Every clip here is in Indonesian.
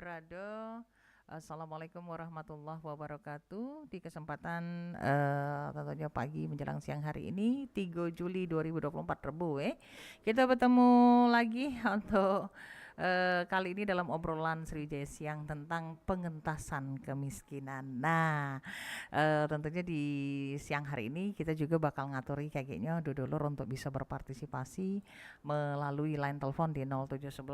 Brado. Assalamualaikum warahmatullahi wabarakatuh. Di kesempatan tentunya pagi menjelang siang hari ini 3 Juli 2024 Rebu kita bertemu lagi untuk kali ini dalam obrolan Sriwijaya Siang tentang pengentasan kemiskinan. Nah, tentunya di siang hari ini kita juga bakal ngaturi kayaknya dulur untuk bisa berpartisipasi melalui line telepon di 0711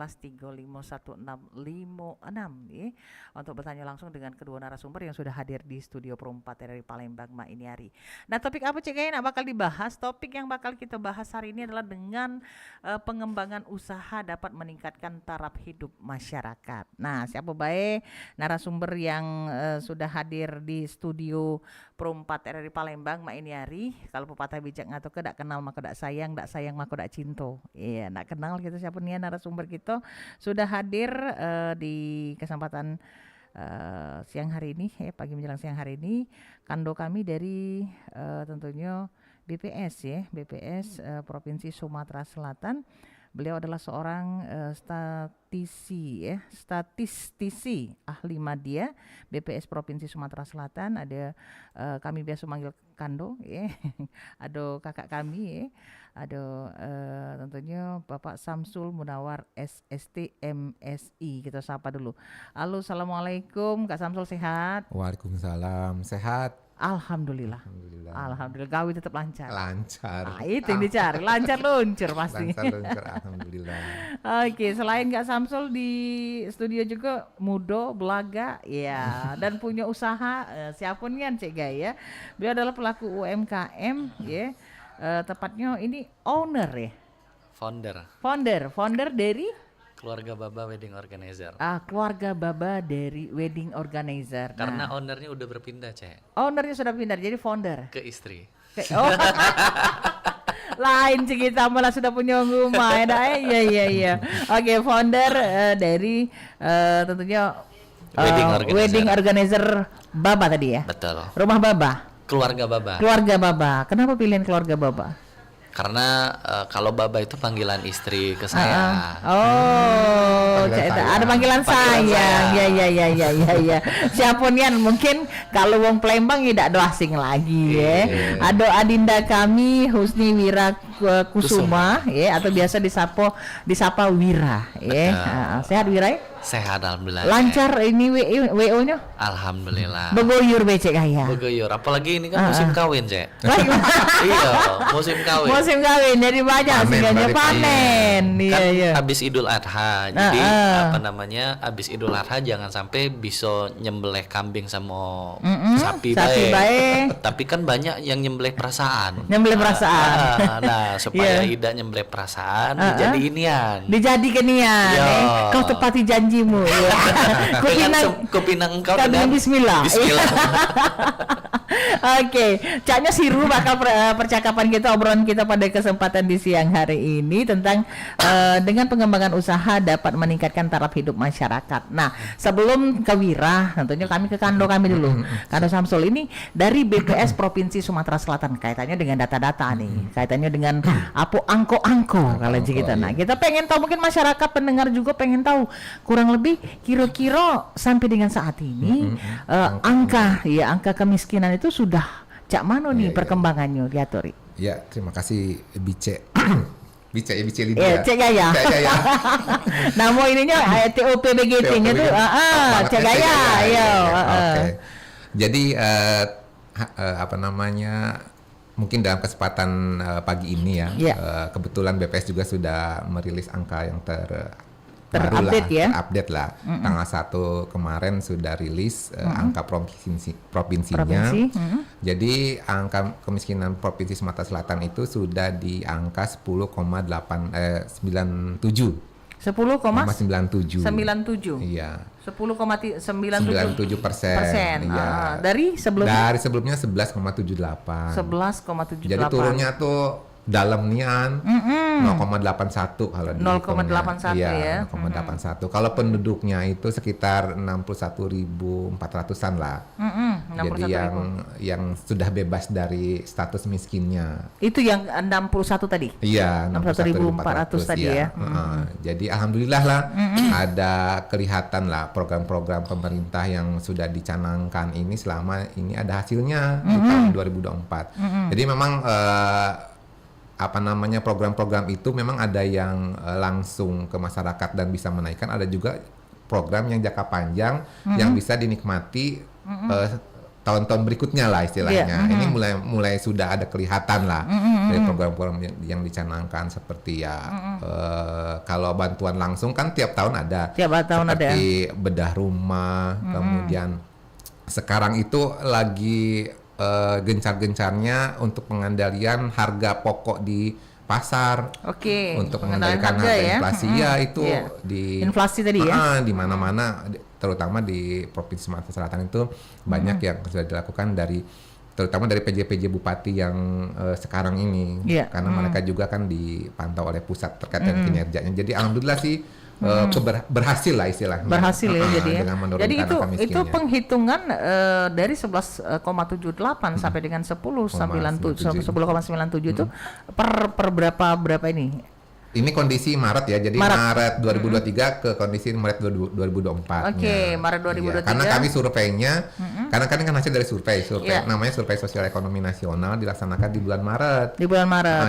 3516556 ya, untuk bertanya langsung dengan kedua narasumber yang sudah hadir di studio Perumpat dari Palembang Mak Iniari. Nah, topik apa cek nak bakal dibahas? Topik yang bakal kita bahas hari ini adalah dengan pengembangan usaha dapat meningkatkan taraf hidup masyarakat. Nah, siapa baik narasumber yang sudah hadir di studio Perumpat RRI Palembang Mak Iniari. Kalau pepatah bijak ngato ke dak kenal maka dak sayang maka dak cinto. Iya, dak kenal kita siapa nih narasumber kita sudah hadir di kesempatan siang hari ini pagi menjelang siang hari ini. Kando kami dari tentunya BPS ya, BPS Provinsi Sumatera Selatan. Beliau adalah seorang statistisi ahli media BPS Provinsi Sumatera Selatan. Ada kami biasa manggil Kando ya. Ada kakak kami ya. Ada tentunya Bapak Samsul Munawar SST MSI. Kita sapa dulu. Halo, assalamualaikum Kak Samsul, sehat? Waalaikumsalam, sehat. Alhamdulillah. Gawe tetap lancar. Lancar. Nah, itu yang dicari, lancar luncur pasti. Lancar luncur, alhamdulillah. Oke, selain Kak Samsul di studio juga mudo, belaga, ya, dan punya usaha. Siapun kan Cek Gaya ya. Beliau adalah pelaku UMKM ya. Tepatnya ini owner ya. Founder dari Keluarga Baba Wedding Organizer. Keluarga Baba dari Wedding Organizer. Karena ownernya udah berpindah, Cek. Ownernya sudah pindah jadi founder. Ke istri. Lain sih, kita malah sudah punya rumah ya. Iya. Oke, founder dari tentunya Wedding Organizer Baba tadi ya. Betul. Rumah Baba. Keluarga Baba. Keluarga Baba. Kenapa pilihan keluarga Baba? Karena kalau Baba itu panggilan istri ke saya. Ada panggilan sayang. Ya. Siapun kan mungkin kalau wong Palembang tidak ada asing lagi ya. Ada adinda kami Husni Wira Kusuma ya, atau biasa disapa Wira ya. Sehat Wira ya? Sehat alhamdulillah. Lancar ini WO-nya? Alhamdulillah. Begoyur becek kaya. Begoyur, apalagi ini kan musim kawin, Cek. Iya, musim kawin. Musim kawin jadi banyak sehingga panen. Iya. Habis Idul Adha. Jadi habis Idul Adha jangan sampai bisa nyembelih kambing sama sapi baik. Tapi kan banyak yang nyembelih perasaan. Nah, supaya tidak nyembelih perasaan dijadiin nian. Kau tepati janjimu. Kupinang engkau dengan Bismillah. Oke, caknya siru bakal percakapan kita, obrolan kita pada kesempatan di siang hari ini tentang dengan pengembangan usaha dapat meningkatkan taraf hidup masyarakat. Nah, sebelum ke Wira, tentunya kami ke Kando kami dulu. Kando Samsul ini dari BPS Provinsi Sumatera Selatan, kaitannya dengan data-data nih, kaitannya dengan angko-angko kalau kita. Nah, kita pengen tahu, mungkin masyarakat pendengar juga pengen tahu kurang lebih kira-kira sampai dengan saat ini angka kemiskinan itu sudah cak mano nih perkembangannya diatori. Ya, terima kasih Bice. Bice Lidi ya. Cek Gaya. Nama ininya TOP BGT-nya tuh Cek Gaya. Ya. Oke. Jadi mungkin dalam kesempatan pagi ini ya, kebetulan BPS juga sudah merilis angka yang terupdate lah. Tanggal 1 kemarin sudah rilis angka provinsinya. Jadi angka kemiskinan Provinsi Sumatera Selatan itu sudah di angka 10,97. 10,97. Iya. 10,97%. Iya. Dari sebelumnya 11,78. 11,78. Jadi turunnya tuh dalam nian 0,81 kalau di 0,81 ya. 0,81. Kalau penduduknya itu sekitar 61.400-an lah. Jadi yang sudah bebas dari status miskinnya. Itu yang 61 tadi? Iya, 61.400 tadi ya. Jadi alhamdulillah lah ada kelihatan lah program-program pemerintah yang sudah dicanangkan ini selama ini ada hasilnya di tahun 2024. Jadi memang program-program itu memang ada yang langsung ke masyarakat dan bisa menaikkan, ada juga program yang jangka panjang yang bisa dinikmati tahun-tahun berikutnya lah istilahnya. Ini mulai sudah ada kelihatan lah dari program-program yang dicanangkan seperti kalau bantuan langsung kan tiap tahun ada. Seperti bedah rumah, kemudian sekarang itu lagi gencar-gencarnya untuk pengendalian harga pokok di pasar. Untuk mengendalikan harga inflasi itu di inflasi tadi di mana-mana, terutama di Provinsi Sumatera Selatan itu banyak yang sudah dilakukan terutama dari PJ Bupati yang sekarang ini, karena mereka juga kan dipantau oleh pusat terkait dengan kinerjanya. Jadi alhamdulillah sih berhasil lah istilahnya. Berhasil ya jadi ya. Jadi itu penghitungan dari 11,78 sampai dengan 10,97 itu per berapa ini? Ini kondisi Maret ya, jadi Maret 2023 ke kondisi Maret 2024. Maret 2023. Karena kami surveinya, karena kan hasil dari survei namanya Survei Sosial Ekonomi Nasional dilaksanakan di bulan Maret.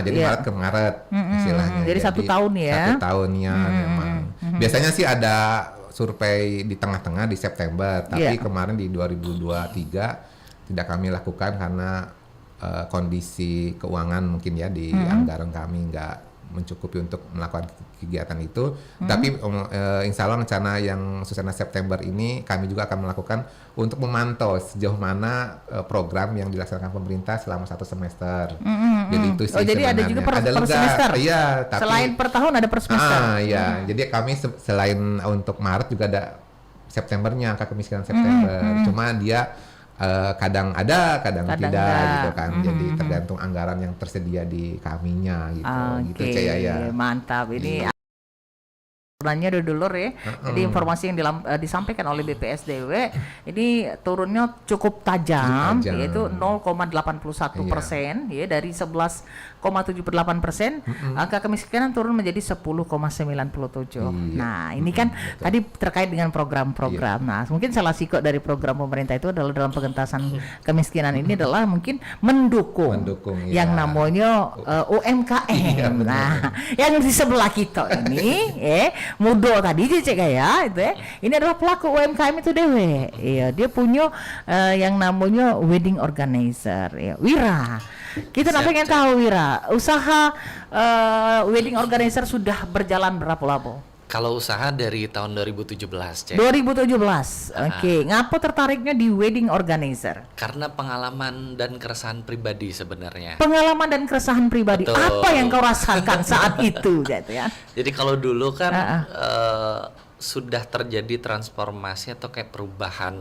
Jadi Maret ke Maret istilahnya. Jadi 1 tahun ya. 1 tahunnya memang. Biasanya sih ada survei di tengah-tengah di September, tapi kemarin di 2023 tidak kami lakukan karena kondisi keuangan mungkin ya di anggaran kami nggak mencukupi untuk melakukan kegiatan itu. Tapi insya Allah rencana yang susunan September ini kami juga akan melakukan untuk memantau sejauh mana program yang dilaksanakan pemerintah selama 1 semester. Jadi itu sih jadi ada juga per semester? Iya. Tapi, selain per tahun ada per semester? Jadi kami selain untuk Maret juga ada Septembernya, angka kemiskinan September. Cuma dia kadang ada, kadang tidak gitu kan. Jadi tergantung anggaran yang tersedia di kaminya gitu. Gitu ya. Mantap. Ini turunannya dulur ya. Jadi informasi yang disampaikan oleh BPSDW ini turunnya cukup tajam. Yaitu 0,81% ya, dari 11,78%. Angka kemiskinan turun menjadi 10,97. Nah, ini kan tadi terkait dengan program-program. Nah, mungkin salah sih kok dari program pemerintah itu adalah dalam pengentasan kemiskinan ini adalah mungkin mendukung yang namanya UMKM. Nah, yang di sebelah kita ini Mudo tadi cek ya itu ini adalah pelaku UMKM itu dewe. Dia punya yang namanya wedding organizer Wira. Kita pengen tahu Wira, usaha wedding organizer sudah berjalan berapa lama? Kalau usaha dari tahun 2017, Cek. 2017. Ngapa tertariknya di wedding organizer? Karena pengalaman dan keresahan pribadi sebenarnya. Pengalaman dan keresahan pribadi. Betul. Apa yang kau rasakan saat itu gitu ya? Jadi kalau dulu kan sudah terjadi transformasi atau kayak perubahan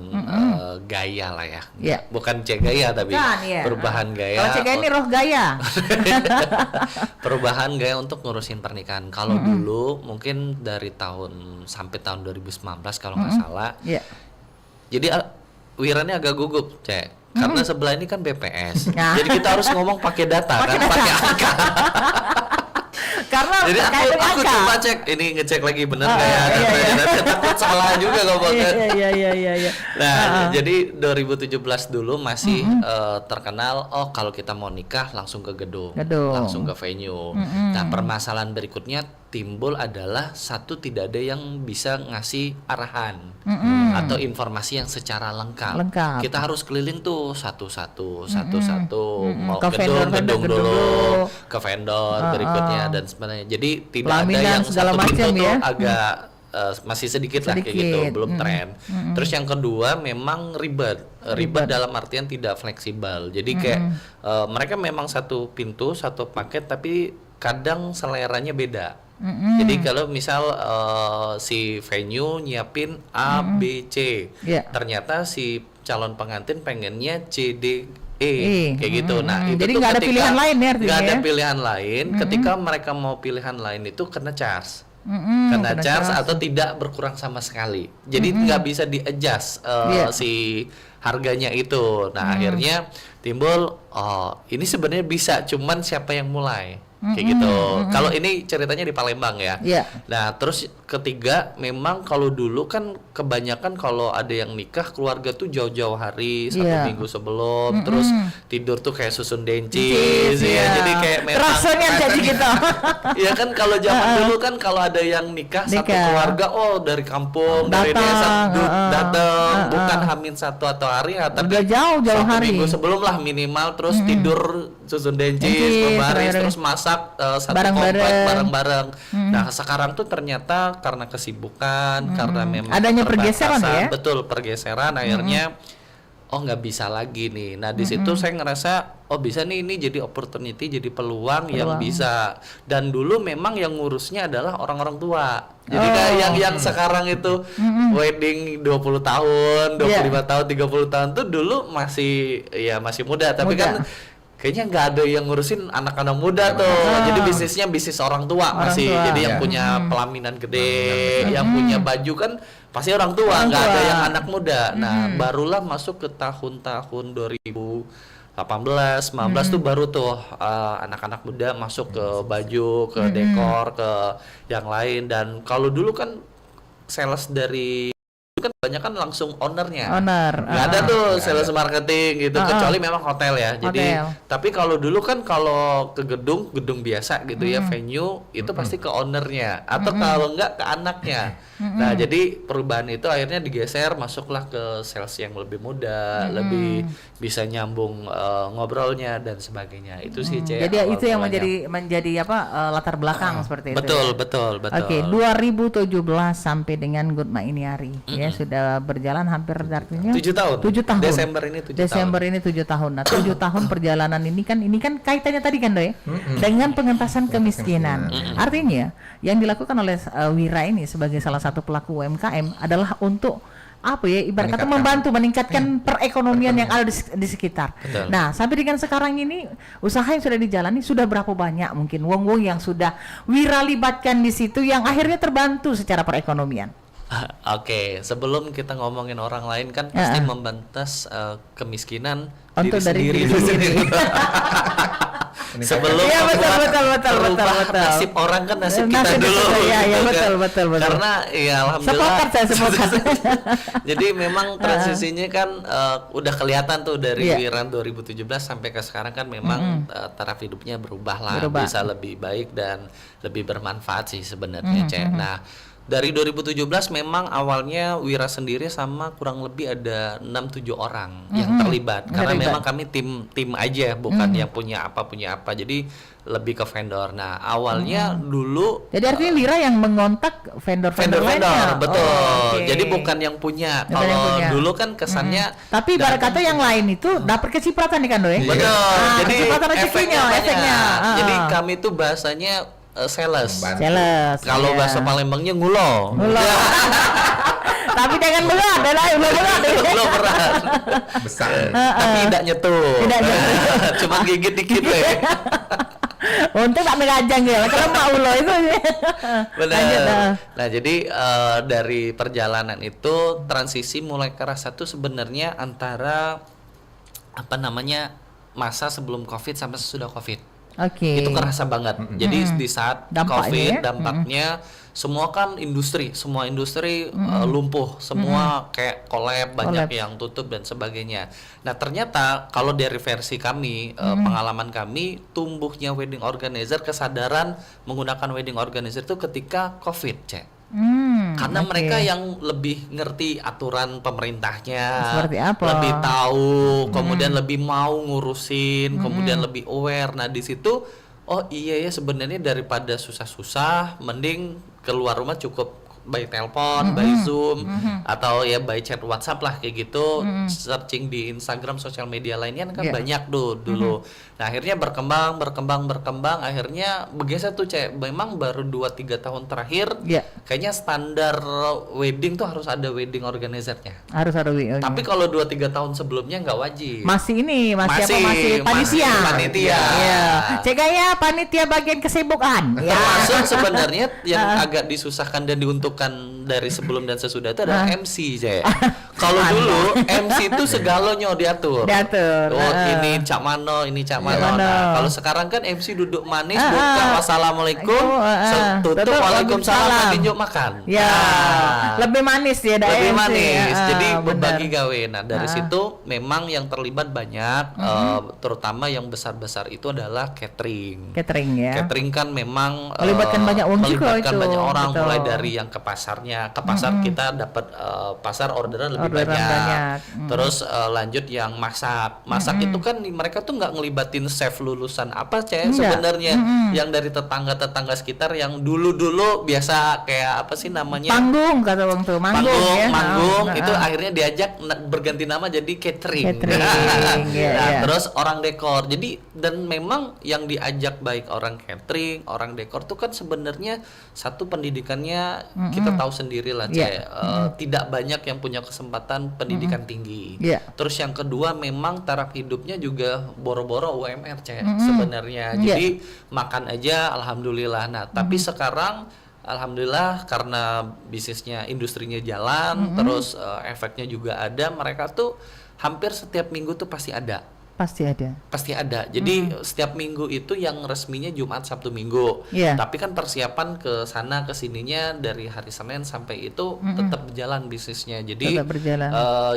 gaya lah ya. Bukan cek gaya tapi perubahan gaya. Kalau cek gaya ini roh gaya. Perubahan gaya untuk ngurusin pernikahan. Kalau dulu mungkin dari tahun sampai tahun 2019 kalau nggak salah. Jadi Wiranya agak gugup, Cek. Karena sebelah ini kan BPS. Jadi kita harus ngomong pakai data kan, pakai angka. Karena jadi aku coba cek ini, ngecek lagi bener nggak ya datanya, takut salah juga ngomongnya. Nah, jadi 2017 dulu masih terkenal kalau kita mau nikah langsung ke gedung. Langsung ke venue. Nah, permasalahan berikutnya timbul adalah tidak ada yang bisa ngasih arahan atau informasi yang secara lengkap. Kita harus keliling tuh satu-satu mau ke gedung dulu, ke vendor berikutnya dan sebenarnya. Jadi tidak ada yang satu pintu tuh agak masih sedikit lah kayak gitu, belum tren. Terus yang kedua memang ribet dalam artian tidak fleksibel. Jadi kayak mereka memang satu pintu, satu paket tapi kadang seleranya beda. Jadi kalau misal si venue nyiapin A, B, C, ternyata si calon pengantin pengennya C, D, E kayak gitu. Nah, itu jadi tuh nggak ada pilihan lain ya artinya. Nggak ada pilihan lain. Ketika mereka mau pilihan lain itu kena charge. Kena charge atau tidak berkurang sama sekali. Jadi nggak bisa di adjust si harganya itu. Nah, akhirnya timbul, oh ini sebenarnya bisa, cuman siapa yang mulai? Kayak gitu. Kalau ini ceritanya di Palembang ya. Iya. Nah, terus ketiga, memang kalau dulu kan kebanyakan kalau ada yang nikah keluarga tuh jauh-jauh hari, 1 minggu sebelum, terus tidur tuh kayak susun dencis, ya. Jadi kayak memang rasanya jadi gitu. Iya kan, kalau zaman dulu kan kalau ada yang nikah satu keluarga, oh dari kampung, dari desa datang, bukan Hamin 1 atau hari, tapi udah jauh-jauh 1 hari. minggu sebelum lah minimal, terus tidur susun dencis, membaris, terus masak satu komplek bareng-bareng. Nah, sekarang tuh ternyata karena kesibukan, karena memang adanya pergeseran ya. Betul, pergeseran, akhirnya oh nggak bisa lagi nih. Nah, di situ saya ngerasa oh bisa nih, ini jadi opportunity, jadi peluang yang bisa. Dan dulu memang yang ngurusnya adalah orang-orang tua. Jadi kayak yang sekarang itu wedding 20 tahun, 25 tahun, 30 tahun tuh dulu masih muda, tapi kan kayaknya nggak ada yang ngurusin anak-anak muda tuh. Jadi bisnisnya bisnis orang tua masih. Jadi yang punya pelaminan gede, yang punya baju kan pasti orang tua, nggak ada yang anak muda. Nah, barulah masuk ke tahun-tahun 2018, 19 tuh baru tuh anak-anak muda masuk ke baju, ke dekor, ke yang lain. Dan kalau dulu kan sales dari kan banyak kan langsung ownernya. Nggak ada tuh sales marketing gitu, kecuali memang hotel ya. Jadi tapi kalau dulu kan kalau ke gedung biasa gitu ya, venue itu pasti ke ownernya, atau kalau enggak ke anaknya. Nah, jadi perubahan itu akhirnya digeser, masuklah ke sales yang lebih muda, lebih bisa nyambung ngobrolnya dan sebagainya. Itu sih Jadi itu yang menjadi latar belakang seperti itu. Betul. Oke, 2017 sampai dengan Good Ma Iniari ya, sudah berjalan hampir artinya 7 tahun. 7 tahun. Desember ini 7 7 tahun. Nah, 7 tahun perjalanan ini kan kaitannya tadi kan Doy, dengan pengentasan kemiskinan. Artinya yang dilakukan oleh Wira ini sebagai salah satu pelaku UMKM adalah untuk ibarat kata membantu meningkatkan perekonomian yang ada di sekitar. Betul. Nah, sampai dengan sekarang ini usaha yang sudah dijalani sudah berapa banyak mungkin wong-wong yang sudah Wira libatkan di situ yang akhirnya terbantu secara perekonomian? Oke, sebelum kita ngomongin orang lain kan pasti membentas kemiskinan untuk diri sendiri. Sebelum betul. nasib orang kan nasib kita dulu. Iya, betul. Karena ya alhamdulillah. Sepakat. Jadi memang transisinya kan udah kelihatan tuh dari Wiran 2017 sampai ke sekarang kan memang taraf hidupnya berubah lah, bisa lebih baik dan lebih bermanfaat sih sebenarnya, Cek. Nah, dari 2017 memang awalnya Wira sendiri sama kurang lebih ada 6-7 orang yang terlibat. Karena memang kami tim aja, bukan yang punya apa. Jadi lebih ke vendor. Nah, awalnya dulu jadi artinya Wira yang mengontak vendor-vendor lainnya. Betul. Jadi bukan yang punya. Kalau dulu kan kesannya tapi ibarat kata yang lain itu dapat kecipratan nih kan Doy. Betul. Jadi efeknya. Jadi Ah. kami tuh bahasanya sales. iya. Kalau bahasa Palembangnya ngulo. Tapi jangan berat, Ngulo berat. Besar. Tapi tidak nyetuh. Cuma gigit dikit ya. Untuk tak ngajang ya, kalau mak ulo itu. Benar. Nah, jadi dari perjalanan itu transisi mulai kerasa tuh sebenarnya antara masa sebelum Covid sampai sesudah Covid. Itu kerasa banget. Jadi di saat Covid dampaknya semua kan semua industri lumpuh, semua kayak collab, banyak yang tutup dan sebagainya. Nah, ternyata kalau dari versi kami, pengalaman kami, tumbuhnya wedding organizer, kesadaran menggunakan wedding organizer itu ketika Covid, Cek. Karena mereka yang lebih ngerti aturan pemerintahnya, seperti apa, lebih tahu, kemudian lebih mau ngurusin, kemudian lebih aware. Nah, di situ oh iya ya, sebenarnya daripada susah-susah mending keluar rumah cukup by telepon, by Zoom, atau ya by chat WhatsApp lah kayak gitu, searching di Instagram, sosial media lainnya kan banyak tuh dulu. Nah, akhirnya berkembang, akhirnya bergeser tuh, Cek. Memang baru 2-3 tahun terakhir kayaknya standar wedding tuh harus ada wedding organizer-nya. Harus ada wedding. Tapi kalau 2-3 tahun sebelumnya nggak wajib. Masih panitia. Iya. Cek ya panitia bagian kesibukan. Termasuk sebenarnya yang agak disusahkan dan diuntukkan dari sebelum dan sesudah itu adalah MC, Cek. Kalau dulu MC itu segalanya diatur. Oh, ini Cak Mano, ini Cak Mano. Nah, kalau sekarang kan MC duduk manis, buka wassalamualaikum, tutup waalaikumsalam, lanjut makan. Ya, lebih manis ya, lebih manis. Jadi berbagi gawe. Nah, dari situ memang yang terlibat banyak, terutama yang besar-besar itu adalah catering. Catering ya. Catering kan memang melibatkan banyak orang juga itu. Banyak orang, mulai dari yang ke pasarnya. Ke pasar kita dapat pasar orderan lebih banyak. Terus lanjut yang masak itu kan mereka tuh nggak ngelibatin chef lulusan apa sebenarnya, yang dari tetangga sekitar yang dulu biasa kayak apa sih namanya, panggung kata bang tuh, manggung itu akhirnya diajak berganti nama jadi catering. Terus orang dekor. Jadi dan memang yang diajak baik orang catering, orang dekor tuh kan sebenarnya satu pendidikannya kita tahu sendiri lah, tidak banyak yang punya kesempatan pendidikan tinggi. Terus yang kedua memang taraf hidupnya juga boro-boro UMR sebenarnya. Jadi makan aja alhamdulillah. Nah, tapi sekarang alhamdulillah karena bisnisnya, industrinya jalan, terus efeknya juga ada, mereka tuh hampir setiap minggu tuh pasti ada. Jadi setiap minggu itu yang resminya Jumat, Sabtu, Minggu. Tapi kan persiapan ke sana ke sininya dari hari Senin sampai itu tetap berjalan bisnisnya. Jadi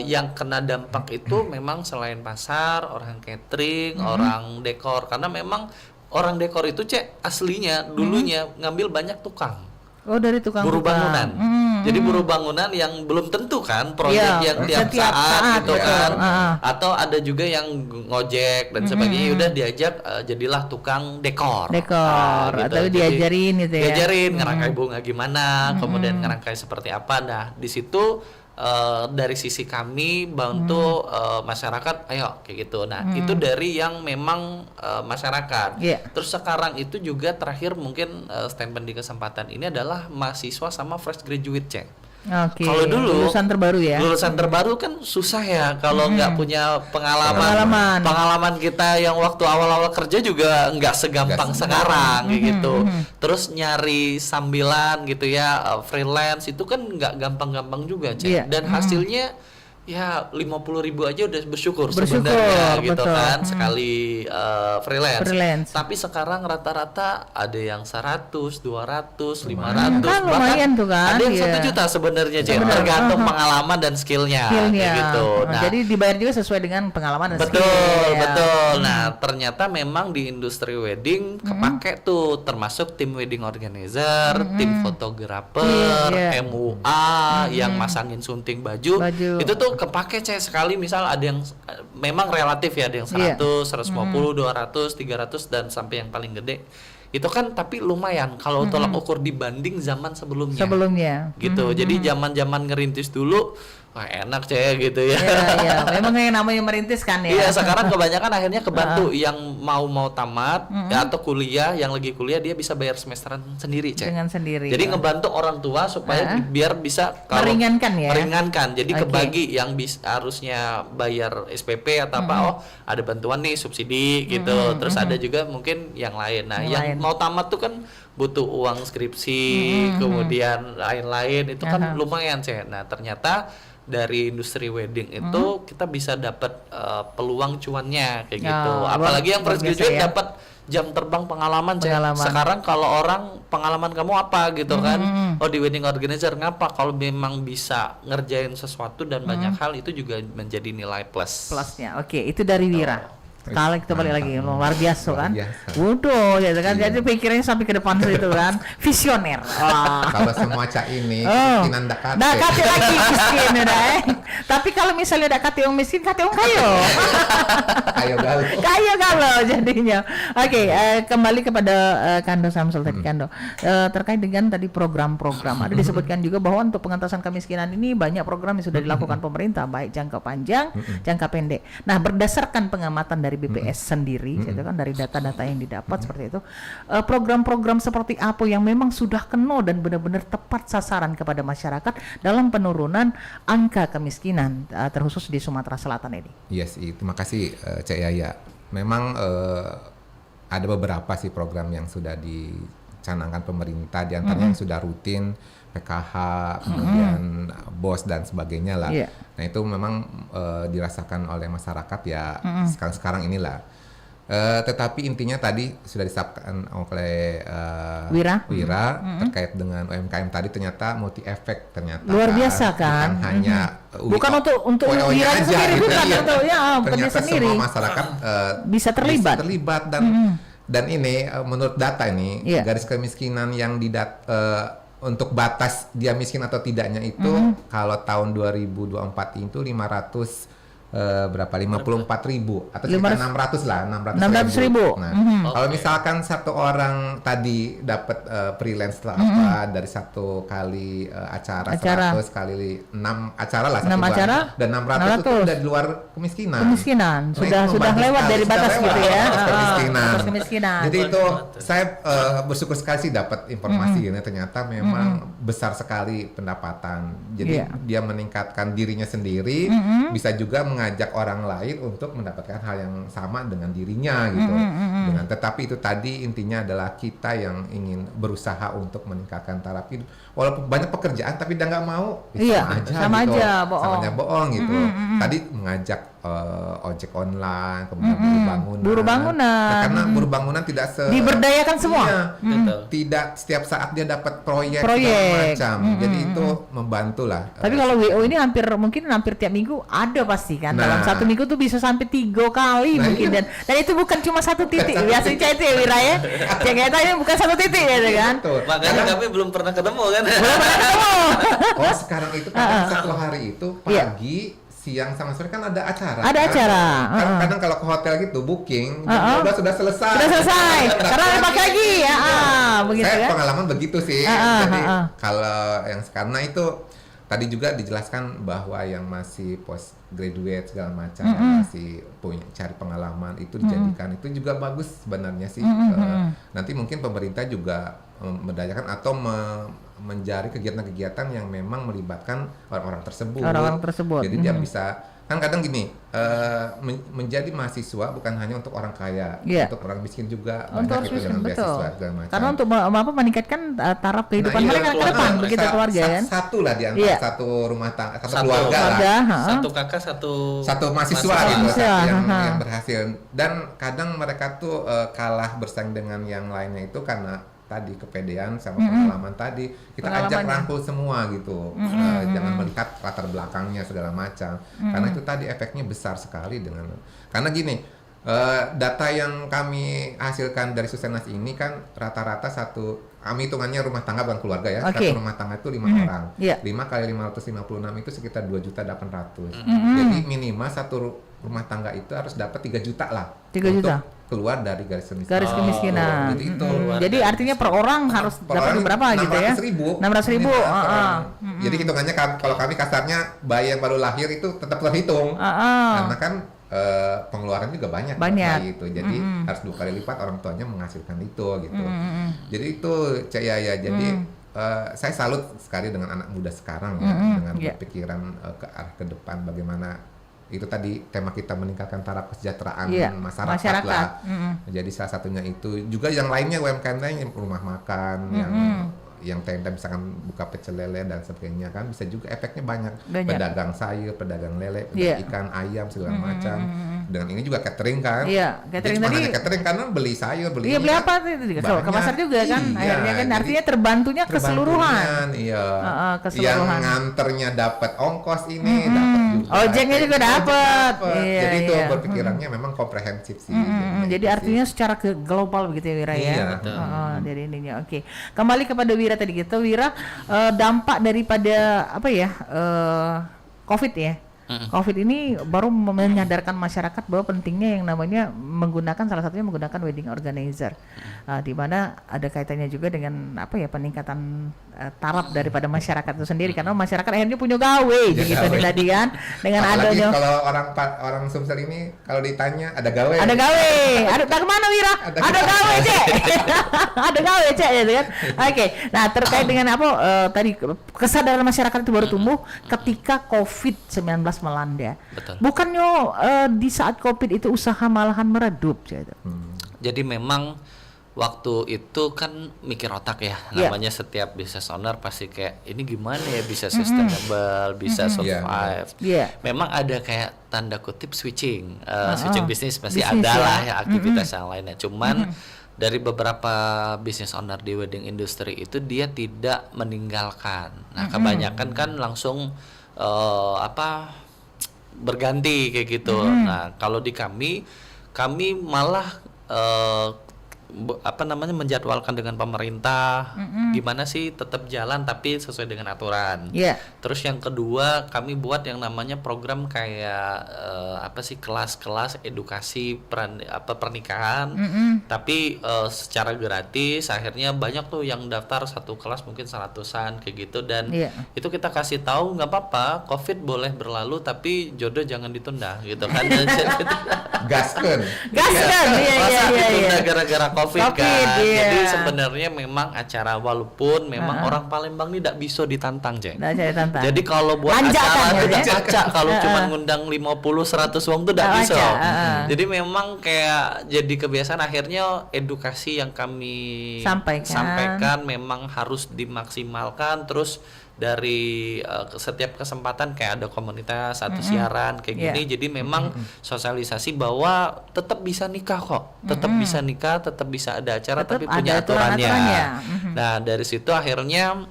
yang kena dampak itu memang selain pasar, orang catering, orang dekor, karena memang orang dekor itu aslinya dulunya ngambil banyak tukang. Oh, dari tukang buruh bangunan. Jadi buruh bangunan yang belum tentu kan proyek yang tiap saat gitu kan. Atau ada juga yang ngojek dan sebagainya, udah diajak jadilah tukang dekor. Gitu. Atau diajarin gitu ya. Diajarin ngerangkai bunga gimana, kemudian ngerangkai seperti apa. Nah, di situ dari sisi kami bantu masyarakat, ayo kayak gitu. Nah, itu dari yang memang masyarakat. Terus sekarang itu juga terakhir mungkin statement di kesempatan ini adalah mahasiswa sama fresh graduate, Ceng. Kalau dulu lulusan terbaru kan susah ya kalau nggak punya pengalaman kita yang waktu awal-awal kerja juga nggak segampang sekarang gitu. Terus nyari sambilan gitu ya, freelance itu kan nggak gampang-gampang juga, dan hasilnya ya 50.000 aja udah bersyukur sebenarnya gitu kan, sekali freelance. Tapi sekarang rata-rata ada yang 100, 200, 500, kan lumayan tuh kan. Ada yang 1 juta sebenarnya, tergantung pengalaman dan skillnya gitu. Nah, jadi dibayar juga sesuai dengan pengalaman dan betul. Nah, ternyata memang di industri wedding kepake tuh, termasuk tim wedding organizer, tim fotografer, MUA yang masangin sunting baju. Itu tuh kepake sekali. Misal ada yang memang relatif ya, ada yang 100, 150, 200, 300 dan sampai yang paling gede. Itu kan tapi lumayan kalau tolak ukur dibanding zaman sebelumnya. Gitu. Jadi zaman-zaman ngerintis dulu wah enak gitu ya. Memang yang namanya merintis kan ya. Iya, sekarang kebanyakan akhirnya kebantu yang mau tamat ya, atau kuliah, yang lagi kuliah dia bisa bayar semesteran sendiri, dengan sendiri. Jadi ngebantu orang tua supaya biar bisa meringankan. Jadi kebagi yang harusnya bayar SPP atau apa, ada bantuan nih subsidi gitu. Terus ada juga mungkin yang lain. Nah, yang mau tamat tuh kan butuh uang skripsi, kemudian lain-lain itu kan lumayan, Nah, ternyata dari industri wedding itu kita bisa dapat peluang cuannya kayak gitu. Apalagi yang fresh graduate dapat jam terbang pengalaman. Sekarang kalau orang pengalaman kamu apa gitu kan, oh di wedding organizer ngapa, kalau memang bisa ngerjain sesuatu dan banyak hal itu juga menjadi nilai plusnya. Oke, itu dari Wira. Kalau kita balik lagi, luar biasa kan. Waduh, gitu kan. Jadi pikirannya sampai ke depan itu kan. Visioner. Kalau semua cak ini kemungkinan kate lagi miskin ya. Tapi kalau misalnya ada kate yang miskin, kate yang kayo. Kayo galau jadinya. Oke, kembali kepada Kando Samsul tadi, Kando. Terkait dengan tadi program-program. Ada disebutkan juga bahwa untuk pengentasan kemiskinan ini banyak program yang sudah dilakukan pemerintah, baik jangka panjang, jangka pendek. Nah, berdasarkan pengamatan dari BPS sendiri, gitu kan, dari data-data yang didapat seperti itu, program-program seperti apa yang memang sudah kena dan benar-benar tepat sasaran kepada masyarakat dalam penurunan angka kemiskinan, terkhusus di Sumatera Selatan ini? Yes, terima kasih Cak Yaya. Memang ada beberapa sih program yang sudah canangkan pemerintah, di antaranya yang sudah rutin PKH, kemudian BOS dan sebagainya lah. Nah itu memang dirasakan oleh masyarakat ya sekarang inilah. Tetapi intinya tadi sudah disampaikan oleh Wira terkait dengan UMKM tadi, ternyata multi efek ternyata. Luar biasa kan? Bukan hanya bukan untuk Wira aja sendiri, gitu bukan ya. ternyata Semua masyarakat bisa terlibat dan ini menurut data ini garis kemiskinan yang untuk batas dia miskin atau tidaknya itu kalau tahun 2024 itu 54.000 atau sekitar 600 lah, 600.000. Nah, kalau misalkan satu orang tadi dapat freelance lah dari satu kali acara 100 kali 6 acara lah, 6 acara dan 600 itu udah di luar kemiskinan. Sudah lewat dari batas gitu ya. Kemiskinan. Jadi itu saya bersyukur sekali sih dapat informasi ini, ternyata memang besar sekali pendapatan. Jadi dia meningkatkan dirinya sendiri, bisa juga mengajak orang lain untuk mendapatkan hal yang sama dengan dirinya gitu. Tetapi itu tadi intinya adalah kita yang ingin berusaha untuk meningkatkan taraf hidup. Walaupun banyak pekerjaan tapi dia nggak mau, sama aja bohong gitu. Tadi mengajak ojek online, kemudian buruh bangunan. Nah, karena buruh bangunan tidak diberdayakan semua. Tidak setiap saat dia dapat proyek segala macam. Jadi itu membantu lah. Tapi kalau WO ini mungkin hampir tiap minggu ada pasti kan. Dalam satu minggu tuh bisa sampai 3 kali mungkin dan itu bukan cuma satu titik. Biasanya itu ya Wira ya. Yang kita ini bukan satu titik ya kan. Makanya kami belum pernah ketemu kan. Oh sekarang itu kan satu hari itu pagi, siang sama sore kan ada acara. Ada acara. Kadang kalau ke hotel gitu booking sudah selesai. Karena ada pakai lagi ya. Begitu saya kan. pengalaman begitu sih. Jadi kalau yang sekarang itu tadi juga dijelaskan bahwa yang masih postgraduate segala macam, yang masih punya cari pengalaman itu dijadikan itu juga bagus sebenarnya sih. Nanti mungkin pemerintah juga mendayakan atau mencari kegiatan-kegiatan yang memang melibatkan orang-orang tersebut. Jadi dia bisa, kan kadang gini, menjadi mahasiswa bukan hanya untuk orang kaya, untuk orang miskin juga banyak itu dengan beasiswa segala macam. Karena untuk meningkatkan taraf kehidupan mereka ke depan, begitu keluarga kan. Satu lah di antara satu rumah tangga, satu keluarga lah. Satu kakak, satu mahasiswa gitu yang berhasil. Dan kadang mereka tuh kalah bersaing dengan yang lainnya itu karena tadi kepedean sama pengalaman tadi, kita ajak rangkul semua gitu. Jangan melihat latar belakangnya segala macam, karena itu tadi efeknya besar sekali karena gini, data yang kami hasilkan dari Susenas ini kan rata-rata kami hitungannya rumah tangga bukan keluarga ya. Satu rumah tangga itu 5 orang. 5 kali 556 itu sekitar 2.800.000. Jadi minimal satu rumah tangga itu harus dapat 3 juta lah. 3 juta keluar dari garis kemiskinan. Jadi itu. Jadi artinya per orang harus dapat berapa gitu ya? 600.000. Jadi hitungannya kalau kami kasarnya bayi yang baru lahir itu tetap terhitung. Karena kan pengeluaran juga banyak. Gitu. Jadi harus 2 kali lipat orang tuanya menghasilkan itu gitu. Jadi itu ya jadi saya salut sekali dengan anak muda sekarang ya, dengan berpikiran ke arah ke depan bagaimana. Itu tadi tema kita meningkatkan taraf kesejahteraan masyarakat lah. Jadi salah satunya itu juga yang lainnya UMKM lainnya, rumah makan yang tenda misalkan buka pecel lele dan sebagainya kan bisa juga efeknya banyak. Pedagang sayur, pedagang lele, pedagang ikan, ayam segala macam. Dengan ini juga catering kan. Catering tadi. Catering karena beli sayur, beli apa itu ke pasar juga kan. Akhirnya kan artinya terbantunya keseluruhan. Yang nganternya dapat ongkos ini, dapat juga. Ojeknya juga dapat. Jadi itu berpikirannya memang komprehensif sih. Jadi artinya secara global begitu ya Wira ya. Jadi ininya oke. Kembali kepada Wira tadi gitu. Wira, dampak daripada COVID ya. COVID ini baru menyadarkan masyarakat bahwa pentingnya yang namanya salah satunya menggunakan wedding organizer, di mana ada kaitannya juga dengan peningkatan taraf daripada masyarakat itu sendiri, karena masyarakat akhirnya punya gawe begitu tadi kan, dengan adanya. Kalau orang Sumsel ini kalau ditanya ada gawe kemana Wira? Ada gawe cek. Ada gawe cek ya kan. Oke. Nah terkait dengan tadi kesadaran masyarakat itu baru tumbuh ketika COVID-19 melanda. Betul. Bukannya di saat COVID itu usaha malahan meredup gitu. Jadi memang waktu itu kan mikir otak ya, namanya setiap business owner pasti kayak ini gimana ya bisa sustainable, bisa survive. Memang ada kayak tanda kutip switching bisnis pasti ada lah ya aktivitas yang lainnya. Cuman dari beberapa business owner di wedding industry itu dia tidak meninggalkan. Nah kebanyakan kan langsung berganti kayak gitu. Nah kalau di kami malah menjadwalkan dengan pemerintah gimana sih tetap jalan tapi sesuai dengan aturan. Terus yang kedua kami buat yang namanya program kayak kelas-kelas edukasi pernikahan tapi secara gratis. Akhirnya banyak tuh yang daftar satu kelas mungkin 100-an kayak gitu dan itu kita kasih tahu nggak apa-apa, COVID boleh berlalu tapi jodoh jangan ditunda gitu kan. Gaskeun ditunda gara-gara COVID kan. Jadi sebenarnya memang acara walaupun memang orang Palembang ini tidak bisa ditantang, Cek. Jadi kalau buat acara tidak caca, kalau cuma ngundang 50-100 wong tuh tidak bisa. Jadi memang kayak jadi kebiasaan akhirnya edukasi yang kami sampaikan memang harus dimaksimalkan. Terus dari setiap kesempatan kayak ada komunitas atau siaran kayak gini, jadi memang sosialisasi bahwa tetap bisa nikah kok, tetap bisa nikah, tetap bisa ada acara tetap tapi punya aturannya. Nah dari situ akhirnya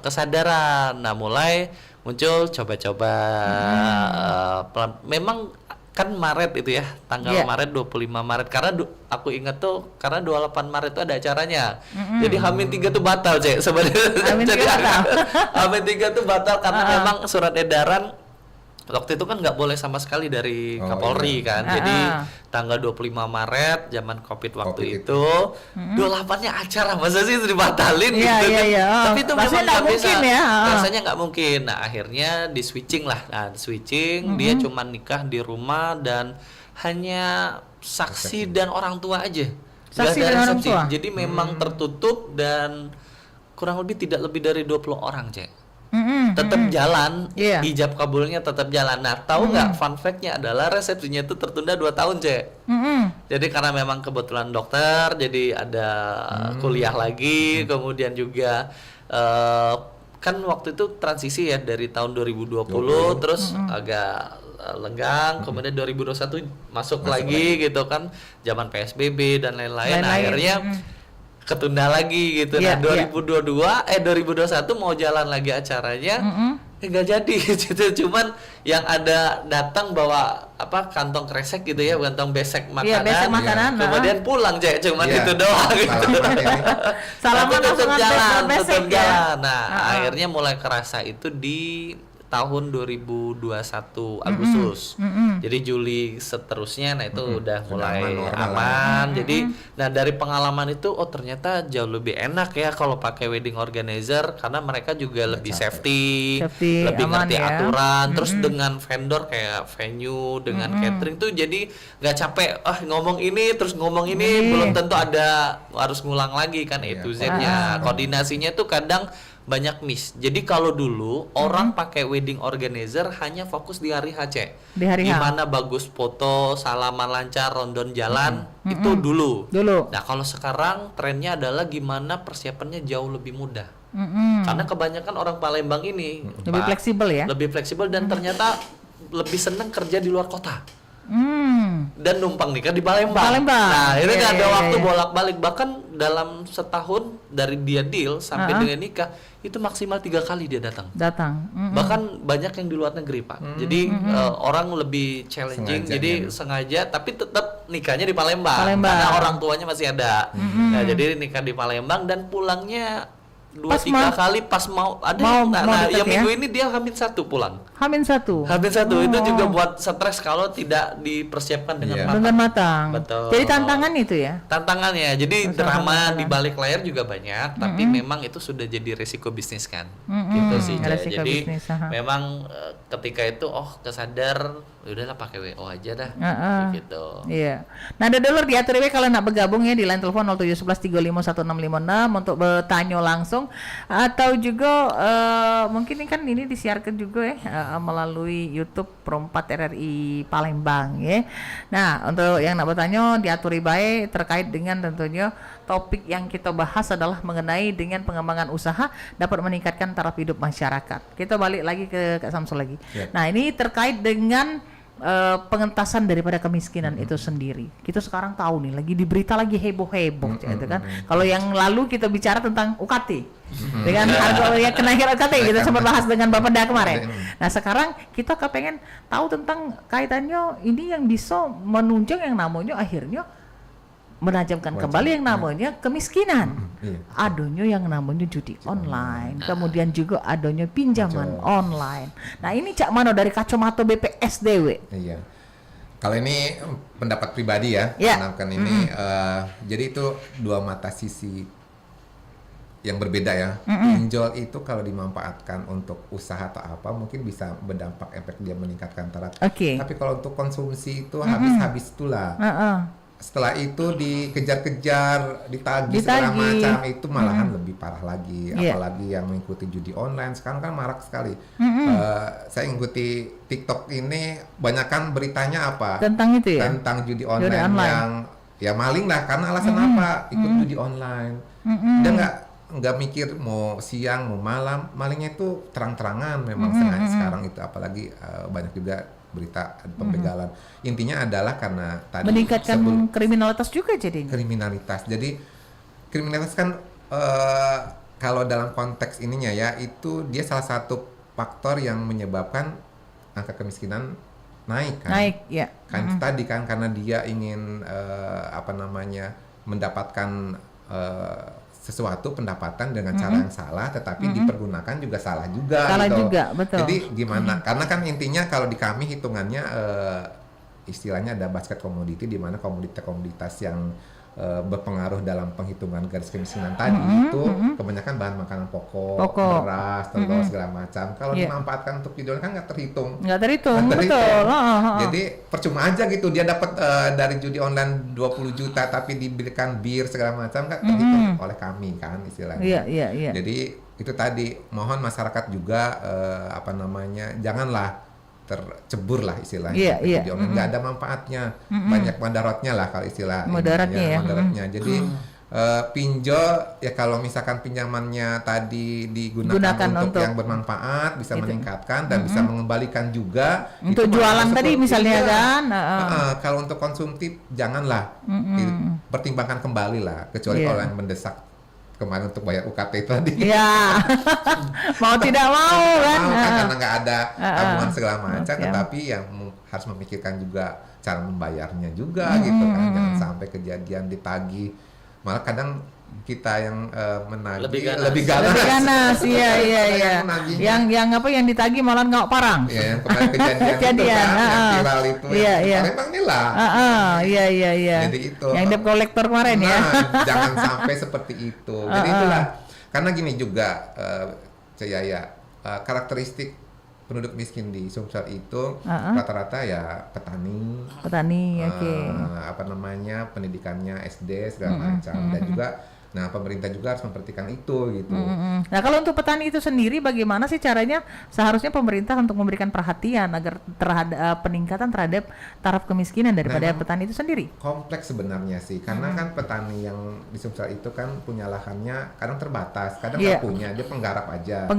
kesadaran, nah mulai muncul coba-coba memang kan Maret itu ya, tanggal Maret 25 Maret karena aku ingat tuh karena 28 Maret itu ada acaranya. Jadi H-3 tuh batal, Cek, sebenarnya. H-3 tuh batal karena memang surat edaran waktu itu kan nggak boleh sama sekali dari Kapolri kan. Jadi tanggal 25 Maret zaman Covid waktu itu 28-nya acara, masa sih itu dibatalin gitu kan. Tapi itu memang nggak bisa. Rasanya nggak mungkin. Nah, akhirnya di switching lah. Nah, dia cuma nikah di rumah dan hanya saksi dan orang tua aja. Saksi dan orang tua. Jadi memang tertutup dan kurang lebih tidak lebih dari 20 orang, Cek. Tetap jalan, ijab kabulnya tetap jalan. Nah, tahu nggak fun fact-nya adalah resepsinya itu tertunda 2 tahun, Cek. Jadi karena memang kebetulan dokter, jadi ada kuliah lagi, kemudian juga kan waktu itu transisi ya dari tahun 2020 terus agak lenggang, kemudian 2021 masuk lagi gitu kan, zaman PSBB dan lain-lain. Nah, akhirnya ketunda lagi gitu. Nah 2021 mau jalan lagi acaranya nggak jadi gitu. Cuman yang ada datang bawa kantong kresek gitu ya, kantong besek makanan, kemudian pulang, Cek, cuman itu doang gitu. Salaman tetap jalan. Nah akhirnya mulai kerasa itu di tahun 2021 Agustus. Jadi Juli seterusnya nah itu udah mulai aman. Jadi nah dari pengalaman itu ternyata jauh lebih enak ya kalau pakai wedding organizer karena mereka juga lebih safety lebih ngerti aturan. Terus dengan vendor kayak venue dengan catering tuh jadi nggak capek ngomong ini terus ngomong ini belum tentu ada harus ngulang lagi kan A to Z-nya. Koordinasinya tuh kadang banyak miss. Jadi kalau dulu orang pakai wedding organizer hanya fokus di hari H, gimana bagus foto, salaman lancar, rondon jalan, itu dulu. Nah kalau sekarang trennya adalah gimana persiapannya jauh lebih mudah. Karena kebanyakan orang Palembang ini lebih fleksibel ya. Lebih fleksibel dan ternyata lebih senang kerja di luar kota. Dan numpang nikah di Palembang. Nah ini nggak ada waktu bolak-balik. Bahkan dalam setahun dari dia deal sampai dengan nikah itu maksimal 3 kali dia datang. Bahkan banyak yang di luar negeri, Pak. Jadi orang lebih challenging. Sengaja tapi tetap nikahnya di Palembang. Karena orang tuanya masih ada. Nah jadi nikah di Palembang dan pulangnya 2-3 kali pas mau yang minggu ini dia H-1 pulang. H-1 itu juga buat stres kalau tidak dipersiapkan dengan matang. Betul. Jadi tantangan itu ya. Tantangannya. Jadi drama di balik layar juga banyak, tapi memang itu sudah jadi resiko bisnis kan. Gitu sih. Jadi memang ketika itu kesadar udahlah pakai WO aja dah. Gitu. Iya. Nah, ada dulur di ATW kalau nak bergabung ya di line telepon 0711351656 untuk bertanya langsung bergabung atau juga mungkin ini disiarkan juga ya melalui YouTube Pro 4 RRI Palembang ya. Nah, untuk yang nak bertanya diaturi baik terkait dengan tentunya topik yang kita bahas adalah mengenai dengan pengembangan usaha dapat meningkatkan taraf hidup masyarakat. Kita balik lagi ke Kak Samsul lagi. Nah, ini terkait dengan pengentasan daripada kemiskinan itu sendiri. Kita sekarang tahu nih lagi di berita lagi heboh-heboh gitu kan. Kalau yang lalu kita bicara tentang UKT dengan harga yang kenaikan UKT kita sempat bahas dengan Bapak Da kemarin. Nah, sekarang kita kepengen tahu tentang kaitannya ini yang bisa menunjang yang namanya akhirnya menajamkan kembali yang namanya kemiskinan. Adanya yang namanya judi online, kemudian juga adanya pinjaman online. Nah, ini cak mano dari kacamata BPSDW? Iya. Kalau ini pendapat pribadi ya, menangkan ini. Jadi itu dua mata sisi yang berbeda ya. Pinjol itu kalau dimanfaatkan untuk usaha atau apa mungkin bisa berdampak efek dia meningkatkan taraf. Tapi kalau untuk konsumsi itu habis-habis itulah. Setelah itu dikejar-kejar, ditagih segala macam, itu malahan lebih parah lagi. Apalagi yang mengikuti judi online sekarang kan marak sekali. Saya ngikuti TikTok ini, banyakan beritanya apa? Tentang itu ya? Tentang judi online yang ya maling lah, karena alasan apa? Ikut judi online. Dia nggak mikir mau siang mau malam, malingnya itu terang-terangan memang sengaja sekarang itu, apalagi banyak juga berita pembegalan. Intinya adalah karena tadi meningkatkan kriminalitas juga jadinya. Jadi kriminalitas kan kalau dalam konteks ininya ya, itu dia salah satu faktor yang menyebabkan angka kemiskinan naik kan. Kan tadi kan karena dia ingin mendapatkan sesuatu pendapatan dengan cara yang salah, tetapi dipergunakan juga salah juga. Betul. Jadi gimana? Karena kan intinya kalau di kami hitungannya istilahnya ada basket komoditi, di mana komoditas yang berpengaruh dalam penghitungan garis kemiskinan tadi itu kebanyakan bahan makanan pokok, beras, telur segala macam. Kalau dimanfaatkan untuk judi kan nggak terhitung. Betul. Jadi percuma aja gitu dia dapat dari judi online 20 juta tapi diberikan bir segala macam kan terhitung oleh kami kan istilahnya. Jadi itu tadi mohon masyarakat juga janganlah tercebur lah istilahnya. Judi online nggak ada manfaatnya, banyak mudaratnya lah kalau istilah mudaratnya. Jadi pinjol ya kalau misalkan pinjamannya tadi digunakan untuk yang bermanfaat bisa meningkatkan dan bisa mengembalikan juga untuk jualan tadi misalnya kan. Kalau untuk konsumtif janganlah, pertimbangkan kembali lah, kecuali kalau yang mendesak kemarin untuk bayar UKT tadi. Mau tidak mau kan. Karena nggak ada tabungan segala macam, tetapi yang harus memikirkan juga cara membayarnya juga gitu kan. Jangan sampai kejadian ditagih. Malah kadang kita yang menagih lebih ganas. Yang ditagih malah nggak parang. Yang kemarin kejadian yang viral itu Palembang ini lah. Jadi itu yang debt collector kemarin ya. Jangan sampai seperti itu. Jadi itulah, karena gini juga karakteristik penduduk miskin di Sumsel itu rata-rata ya petani, pendidikannya SD segala macam, dan juga pemerintah juga harus memperhatikan itu gitu. Nah, kalau untuk petani itu sendiri bagaimana sih caranya seharusnya pemerintah untuk memberikan perhatian agar terhadap peningkatan terhadap taraf kemiskinan daripada petani itu sendiri? Kompleks sebenarnya sih, karena kan petani yang di Sumsel itu kan punya lahannya kadang terbatas, kadang nggak punya, dia penggarap aja.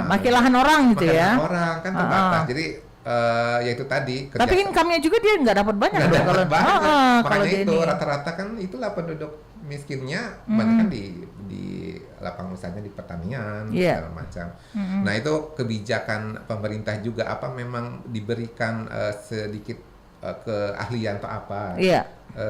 Makin lahan orang gitu ya. Orang kan terbatas, jadi ya itu tadi. Tapi income-nya juga dia nggak dapat banyak. Makanya itu rata-rata kan itulah penduduk miskinnya banyak kan di lapang usahanya di pertanian segala macam. Nah itu kebijakan pemerintah juga memang diberikan sedikit keahlian atau apa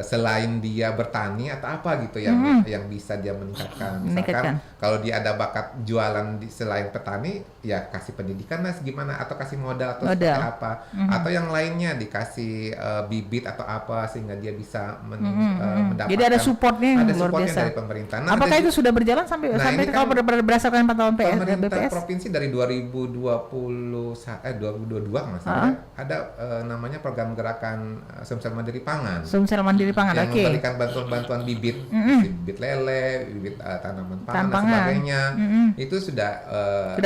selain dia bertani atau apa gitu yang bisa dia meningkatkan. Misalkan kalau dia ada bakat jualan selain petani, ya kasih pendidikan lah gimana, atau kasih modal atau seperti apa, atau yang lainnya dikasih bibit atau apa sehingga dia bisa mendapatkan. Jadi ada supportnya luar biasa dari pemerintah. Apakah itu sudah berjalan sampai kalau berdasarkan pantauan pemerintah BPS? Provinsi dari 2022 masalah ada namanya program gerakan Sumsel Mandiri Pangan. mandiri pangan. Yang Oke. memberikan bantuan-bantuan bibit, bibit lele, bibit tanaman pangan dan Pangan. sebagainya. Itu sudah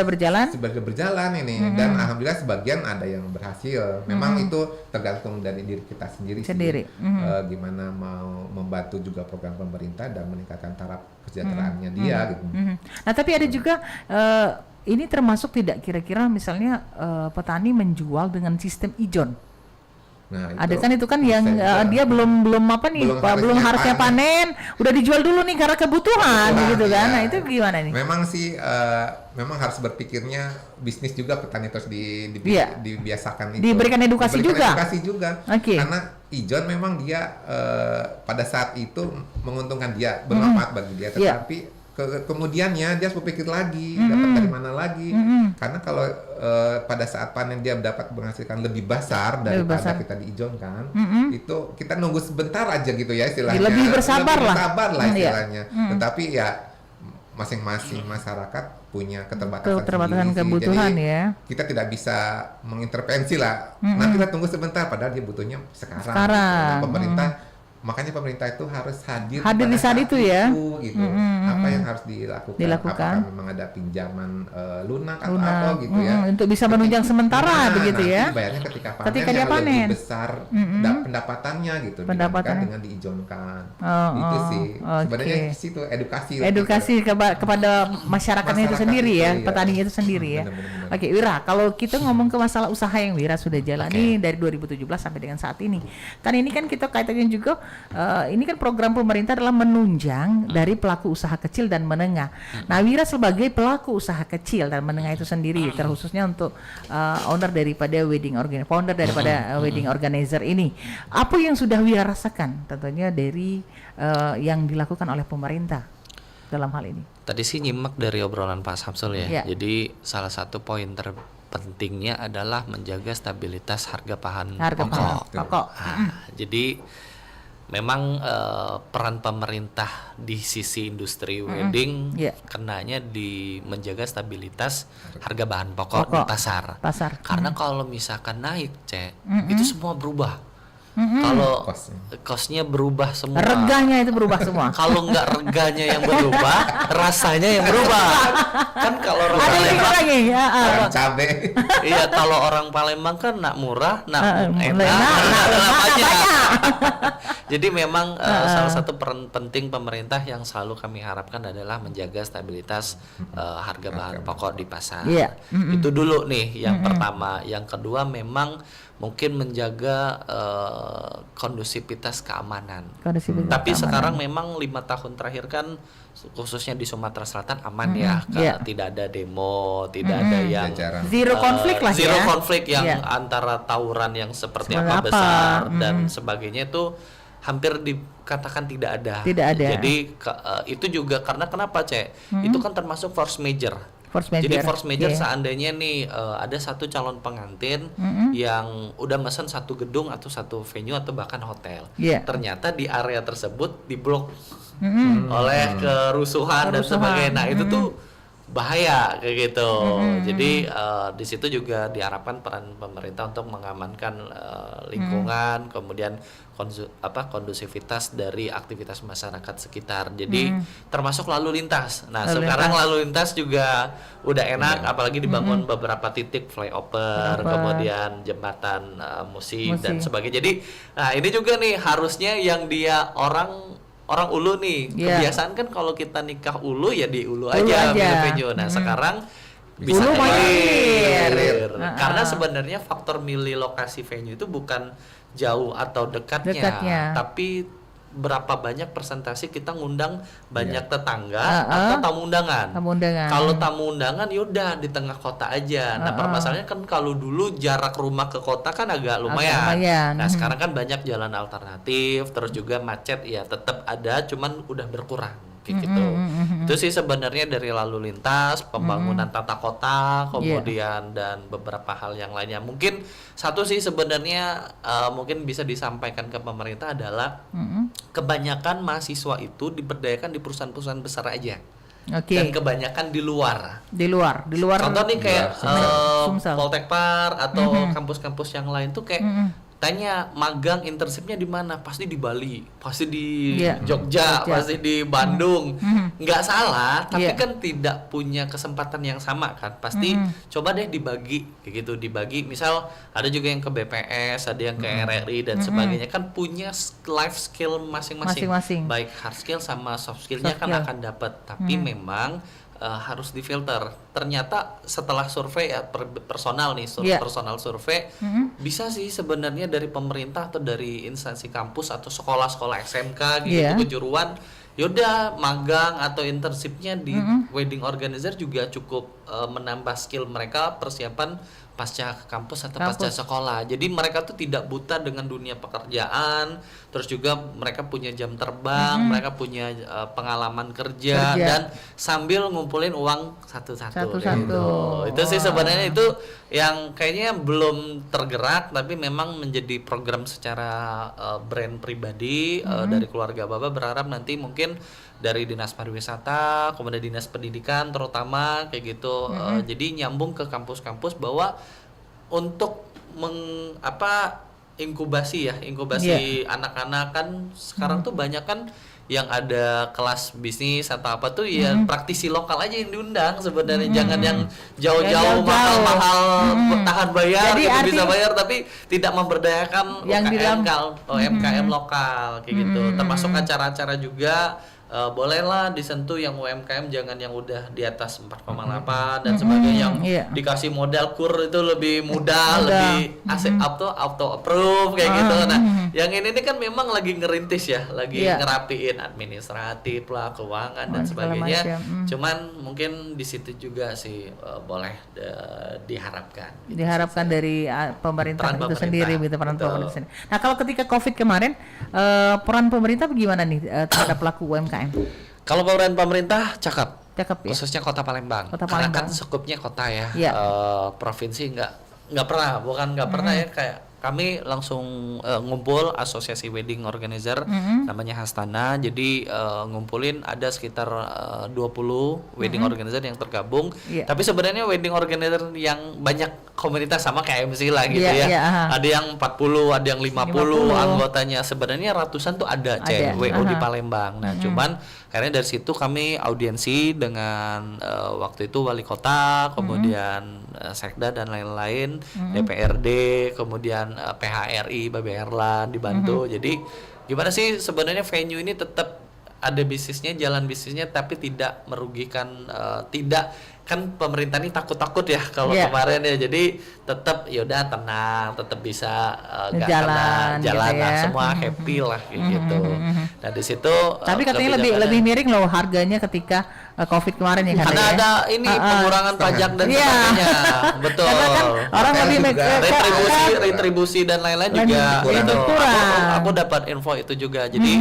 berjalan. Sudah berjalan ini dan alhamdulillah sebagian ada yang berhasil. Memang itu tergantung dari diri kita sendiri. Gimana mau membantu juga program pemerintah dan meningkatkan taraf kesejahteraannya dia gitu. Nah, tapi ada juga ini termasuk tidak kira-kira misalnya petani menjual dengan sistem ijon. Nah, ada kan itu kan yang dia belum apa nih, belum harusnya panen, udah dijual dulu nih karena kebutuhan gitu kan. Nah, itu gimana nih? Memang sih memang harus berpikirnya bisnis juga, petani terus dibiasakan itu. Diberikan edukasi juga. Okay. Karena ijon memang dia pada saat itu menguntungkan dia, bermanfaat bagi dia, tetapi kemudiannya dia harus berpikir lagi dapat dari mana lagi, karena kalau pada saat panen dia dapat menghasilkan lebih besar daripada kita diijonkan, itu kita nunggu sebentar aja gitu ya istilahnya, lebih bersabar lah istilahnya. Tetapi ya masing-masing masyarakat punya keterbatasan kebutuhan jadi ya. Kita tidak bisa mengintervensi lah. Nanti kita tunggu sebentar padahal dia butuhnya sekarang. Gitu. Nah, makanya pemerintah itu harus hadir di saat itu ya. Gitu. Apa yang harus dilakukan? Apakah memang ada pinjaman lunak atau apa gitu ya? Untuk bisa menunjang sementara begitu ya. Bayarnya ketika dia panen lebih besar pendapatannya gitu dibandingkan dengan diijonkan. Itu sih. Sebenarnya di situ edukasi kepada masyarakatnya itu sendiri ya, petaninya itu sendiri ya. Oke, Wira, kalau kita ngomong ke masalah usaha yang Wira sudah jalani dari 2017 sampai dengan saat ini. Kan ini kan kita kaitannya juga ini kan program pemerintah adalah menunjang dari pelaku usaha kecil dan menengah. Nah, Wira sebagai pelaku usaha kecil dan menengah itu sendiri, terkhususnya untuk founder daripada wedding organizer ini, apa yang sudah Wira rasakan tentunya dari yang dilakukan oleh pemerintah dalam hal ini? Tadi sih nyimak dari obrolan Pak Samsul ya. Jadi salah satu poin terpentingnya adalah menjaga stabilitas harga bahan pokok. Jadi memang peran pemerintah di sisi industri wedding kenanya di menjaga stabilitas harga bahan pokok di pasar. Karena kalau misalkan naik, itu semua berubah. Kalau cost-nya berubah semua, reganya itu berubah semua. Kalau nggak reganya yang berubah, rasanya yang berubah. Kan kalau orang Palembang, cabe. Iya, kalau orang Palembang kan nak murah, nak enak aja. Jadi memang salah satu peran penting pemerintah yang selalu kami harapkan adalah menjaga stabilitas harga bahan pokok di pasar. Itu dulu nih yang pertama. Yang kedua memang mungkin menjaga kondusivitas keamanan. Tapi sekarang memang 5 tahun terakhir kan khususnya di Sumatera Selatan aman ya, tidak ada demo, tidak ada yang zero konflik lah zero konflik yang antara tawuran yang seperti apa besar dan sebagainya itu hampir dikatakan tidak ada. Jadi itu juga karena kenapa itu kan termasuk force major. Jadi force major seandainya nih ada satu calon pengantin yang udah mesen satu gedung atau satu venue atau bahkan hotel, ternyata di area tersebut diblok oleh kerusuhan dan sebagainya. Nah itu tuh bahaya kayak gitu. Jadi di situ juga diharapkan peran pemerintah untuk mengamankan lingkungan, kemudian kondusivitas dari aktivitas masyarakat sekitar. Jadi termasuk lalu lintas. Nah, sekarang lalu lintas juga udah enak, apalagi dibangun beberapa titik flyover, kemudian jembatan musim dan sebagainya. Jadi nah ini juga nih harusnya yang dia orang ulu nih, kebiasaan kan kalau kita nikah ulu ya di ulu aja. Venue. Nah sekarang bisa hilir. Karena sebenarnya faktor milih lokasi venue itu bukan jauh atau dekatnya. Tapi berapa banyak persentase kita ngundang banyak tetangga atau tamu undangan. Kalau tamu undangan yaudah di tengah kota aja. Nah permasalahannya kan kalau dulu jarak rumah ke kota kan agak lumayan. Nah sekarang kan banyak jalan alternatif, terus juga macet ya tetap ada, cuman udah berkurang gitu. Itu sih sebenarnya dari lalu lintas, pembangunan tata kota, kemudian dan beberapa hal yang lainnya. Mungkin satu sih sebenarnya mungkin bisa disampaikan ke pemerintah adalah kebanyakan mahasiswa itu diberdayakan di perusahaan-perusahaan besar aja. Dan kebanyakan di luar. Contoh nih kayak Poltekpar atau kampus-kampus yang lain tuh kayak tanya magang internshipnya di mana, pasti di Bali, pasti di Jogja, pasti di Bandung. Nggak salah, tapi kan tidak punya kesempatan yang sama kan. Pasti coba deh dibagi kayak gitu, dibagi. Misal ada juga yang ke BPS, ada yang ke RRI dan sebagainya, kan punya life skill masing-masing. Baik hard skill sama soft skillnya kan akan dapat. Tapi memang harus difilter. Ternyata setelah survei personal nih, personal survei, bisa sih sebenarnya dari pemerintah atau dari instansi kampus atau sekolah-sekolah SMK gitu, kejuruan, yaudah magang atau internshipnya di wedding organizer juga cukup menambah skill mereka, persiapan pasca kampus atau pasca sekolah. Jadi mereka tuh tidak buta dengan dunia pekerjaan, terus juga mereka punya jam terbang, mereka punya pengalaman kerja dan sambil ngumpulin uang satu-satu. Gitu. Itu sih sebenarnya itu yang kayaknya belum tergerak, tapi memang menjadi program secara brand pribadi dari keluarga Baba. Berharap nanti mungkin dari Dinas Pariwisata, kemudian Dinas Pendidikan terutama kayak gitu. Jadi nyambung ke kampus-kampus bahwa untuk inkubasi anak-anak kan sekarang tuh banyak kan yang ada kelas bisnis atau apa tuh ya praktisi lokal aja yang diundang sebenarnya, jangan yang jauh-jauh mahal-mahal tahan bayar gitu, bisa bayar tapi tidak memberdayakan UMKM lokal kayak gitu. Termasuk acara-acara juga bolehlah disentuh yang UMKM, jangan yang udah di atas 4,8 dan sebagainya yang dikasih modal kur itu lebih mudah, lebih auto approve kayak gitu. Nah, yang ini kan memang lagi ngerintis ya, lagi ngerapiin administratif lah, keuangan dan sebagainya. Cuman mungkin di situ juga sih boleh diharapkan. Diharapkan dari pemerintah itu sendiri, gitu, peran pemerintah sendiri. Nah, kalau ketika Covid kemarin peran pemerintah bagaimana nih terhadap pelaku UMKM? Kalau peran pemerintah cakep ya? Khususnya Kota Palembang. Karena kan skupnya kota ya. Provinsi nggak pernah ya, kayak kami langsung ngumpul asosiasi wedding organizer namanya Hastana. Jadi ngumpulin ada sekitar 20 wedding organizer yang tergabung. Tapi sebenarnya wedding organizer yang banyak komunitas sama kayak MC lah gitu Ada yang 40, ada yang 50 anggotanya. Sebenarnya ratusan tuh ada WO di Palembang. Nah, cuman karena dari situ kami audiensi dengan waktu itu wali kota, kemudian Sekda dan lain-lain, DPRD, kemudian PHRI, Babe Erlan dibantu. Jadi gimana sih sebenarnya venue ini tetap ada bisnisnya, jalan bisnisnya, tapi tidak merugikan, tidak kan pemerintah ini takut-takut ya kalau kemarin ya, jadi tetap yaudah tenang, tetap bisa jalan gitu semua happy lah gitu. Nah di situ tapi katanya lebih miring loh harganya ketika Covid kemarin ya, karena ada ini pengurangan pajak dan sebagainya. Betul. Kan orang lebih retribusi dan lain-lain juga kurang. Aku dapat info itu juga. Jadi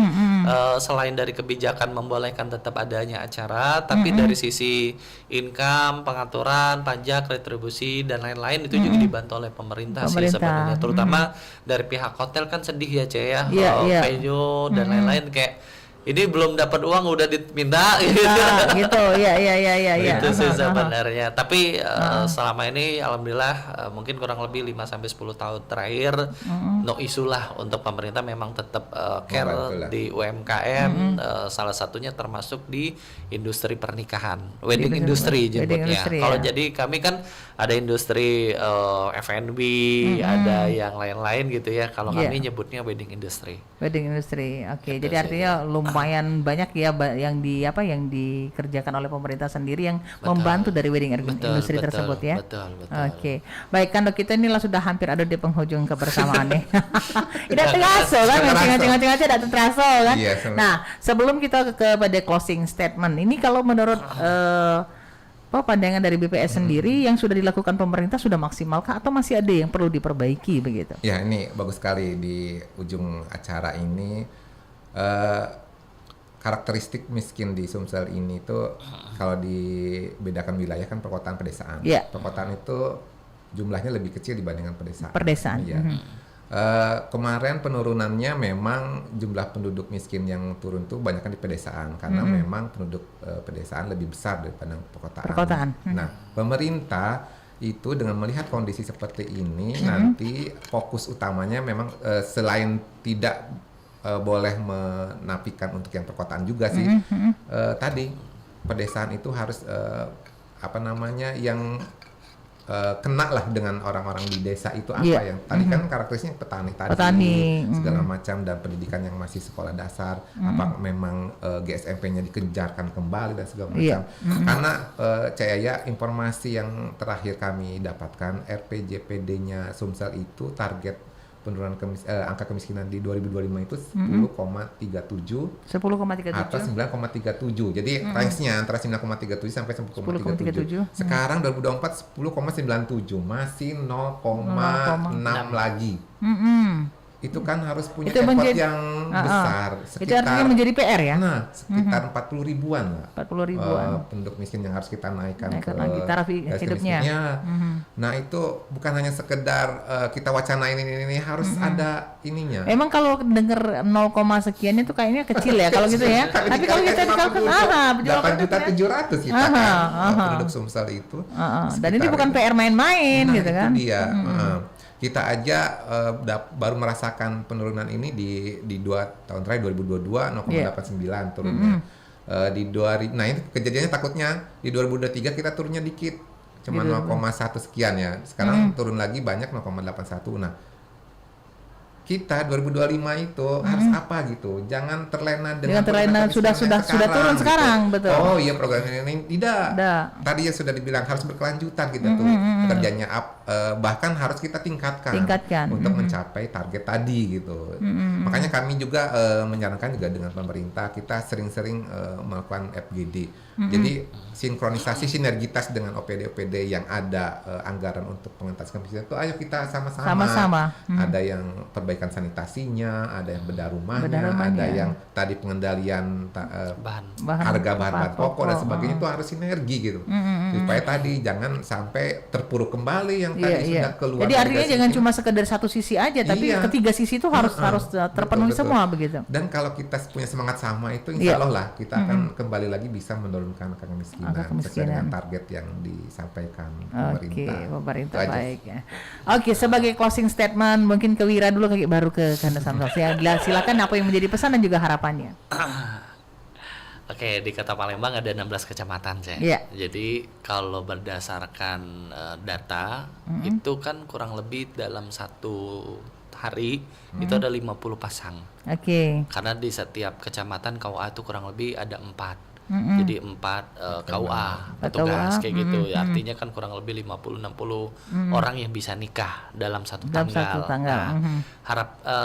selain dari kebijakan membolehkan tetap adanya acara, tapi dari sisi income, pengaturan, pajak, retribusi dan lain-lain itu juga dibantu oleh pemerintah sih sebenarnya. Terutama dari pihak hotel kan sedih ya Cia ya, venue dan lain-lain kayak ini belum dapat uang udah diminta gitu. Itu sih sebenarnya. Tapi selama ini alhamdulillah mungkin kurang lebih 5 sampai 10 tahun terakhir no isu lah untuk pemerintah memang tetap care di UMKM, salah satunya termasuk di industri pernikahan, wedding industry jemputnya. Kalau jadi kami kan ada industri F&B, ada yang lain-lain gitu ya. Kalau kami nyebutnya wedding industry. Wedding industry. Oke. Jadi artinya lumayan banyak ya yang dikerjakan oleh pemerintah sendiri yang membantu dari wedding industry tersebut ya. Betul. Oke. Baik kan Dok, kita inilah sudah hampir ada di penghujung kebersamaannya. Tidak terasa kan, ngaceng-ngaceng aja tidak terasa kan. Nah, sebelum kita kepada closing statement, ini kalau menurut pandangan dari BPS sendiri yang sudah dilakukan pemerintah sudah maksimalkah atau masih ada yang perlu diperbaiki begitu? Ya, ini bagus sekali di ujung acara ini. Karakteristik miskin di Sumsel ini tuh kalau dibedakan wilayah kan perkotaan pedesaan. Perkotaan itu jumlahnya lebih kecil dibandingkan pedesaan. Kemarin penurunannya memang jumlah penduduk miskin yang turun tuh banyak kan di pedesaan karena memang penduduk pedesaan lebih besar daripada perkotaan. Nah, pemerintah itu dengan melihat kondisi seperti ini nanti fokus utamanya memang selain tidak boleh menafikan untuk yang perkotaan juga sih tadi pedesaan itu harus yang kena lah dengan orang-orang di desa itu apa yang tadi kan karakteristiknya petani segala macam dan pendidikan yang masih sekolah dasar apa memang GSMP-nya dikejarkan kembali dan segala macam karena Cahaya informasi yang terakhir kami dapatkan RPJPD-nya Sumsel itu target penurunan angka kemiskinan di 2025 itu 10,37 atau 9,37. Jadi range-nya antara 9,37 sampai 10,37. Sekarang 2024 10,97 masih 0,6 lagi. Itu kan harus punya effort yang besar. Itu artinya menjadi PR ya? Nah, sekitar 40 ribuan lah. 40 ribuan. Penduduk miskin yang harus kita naikkan lagi taraf hidupnya. Nah, itu bukan hanya sekedar kita wacanain ini harus ada ininya. Emang kalau denger 0, sekian itu kayaknya kecil ya kalau gitu ya. Tapi kalau kita dikalkulkan 8.700.000 kita kan penduduk Sumsel itu. Dan ini bukan PR main-main gitu kan. Itu dia. Kita aja baru merasakan penurunan ini di 2 tahun terakhir 2022 0,89 turunnya. Nah itu kejadiannya takutnya di 2023 kita turunnya dikit cuma 0,1 sekian ya. Sekarang turun lagi banyak 0,81. Nah kita 2025 itu harus apa gitu, jangan terlena dengan sudah turun gitu. Sekarang betul. Oh iya program ini tidak. Tadi ya sudah dibilang harus berkelanjutan kita tuh kerjanya bahkan harus kita tingkatkan. Untuk mencapai target tadi gitu. Makanya kami juga menyarankan juga dengan pemerintah kita sering-sering melakukan FGD. Jadi sinkronisasi sinergitas dengan OPD-OPD yang ada anggaran untuk pengentasan kemiskinan itu ayo kita sama-sama. Ada yang perbaikan sanitasinya, ada yang bedah rumahnya, ada yang tadi pengendalian harga bahan pokok dan sebagainya itu harus sinergi gitu. Supaya tadi jangan sampai terpuruk kembali yang tadi sudah keluar. Jadi artinya jangan cuma sekedar satu sisi aja, tapi ketiga sisi itu harus terpenuhi semua begitu. Dan kalau kita punya semangat sama itu insya Allah lah kita akan kembali lagi bisa menurunkan angka kemiskinan sesuai dengan target yang disampaikan pemerintah. Baik ya. Oke, sebagai closing statement mungkin ke Wira dulu baru ke Kanda Samsul. Silakan apa yang menjadi pesan dan juga harapannya. Oke, di Kota Palembang ada 16 kecamatan, Jadi kalau berdasarkan data itu kan kurang lebih dalam satu hari itu ada 50 pasang. Karena di setiap kecamatan KUA itu kurang lebih ada 4. Jadi 4 KUA petugas kayak gitu. Artinya kan kurang lebih 50-60 orang yang bisa nikah dalam satu tanggal.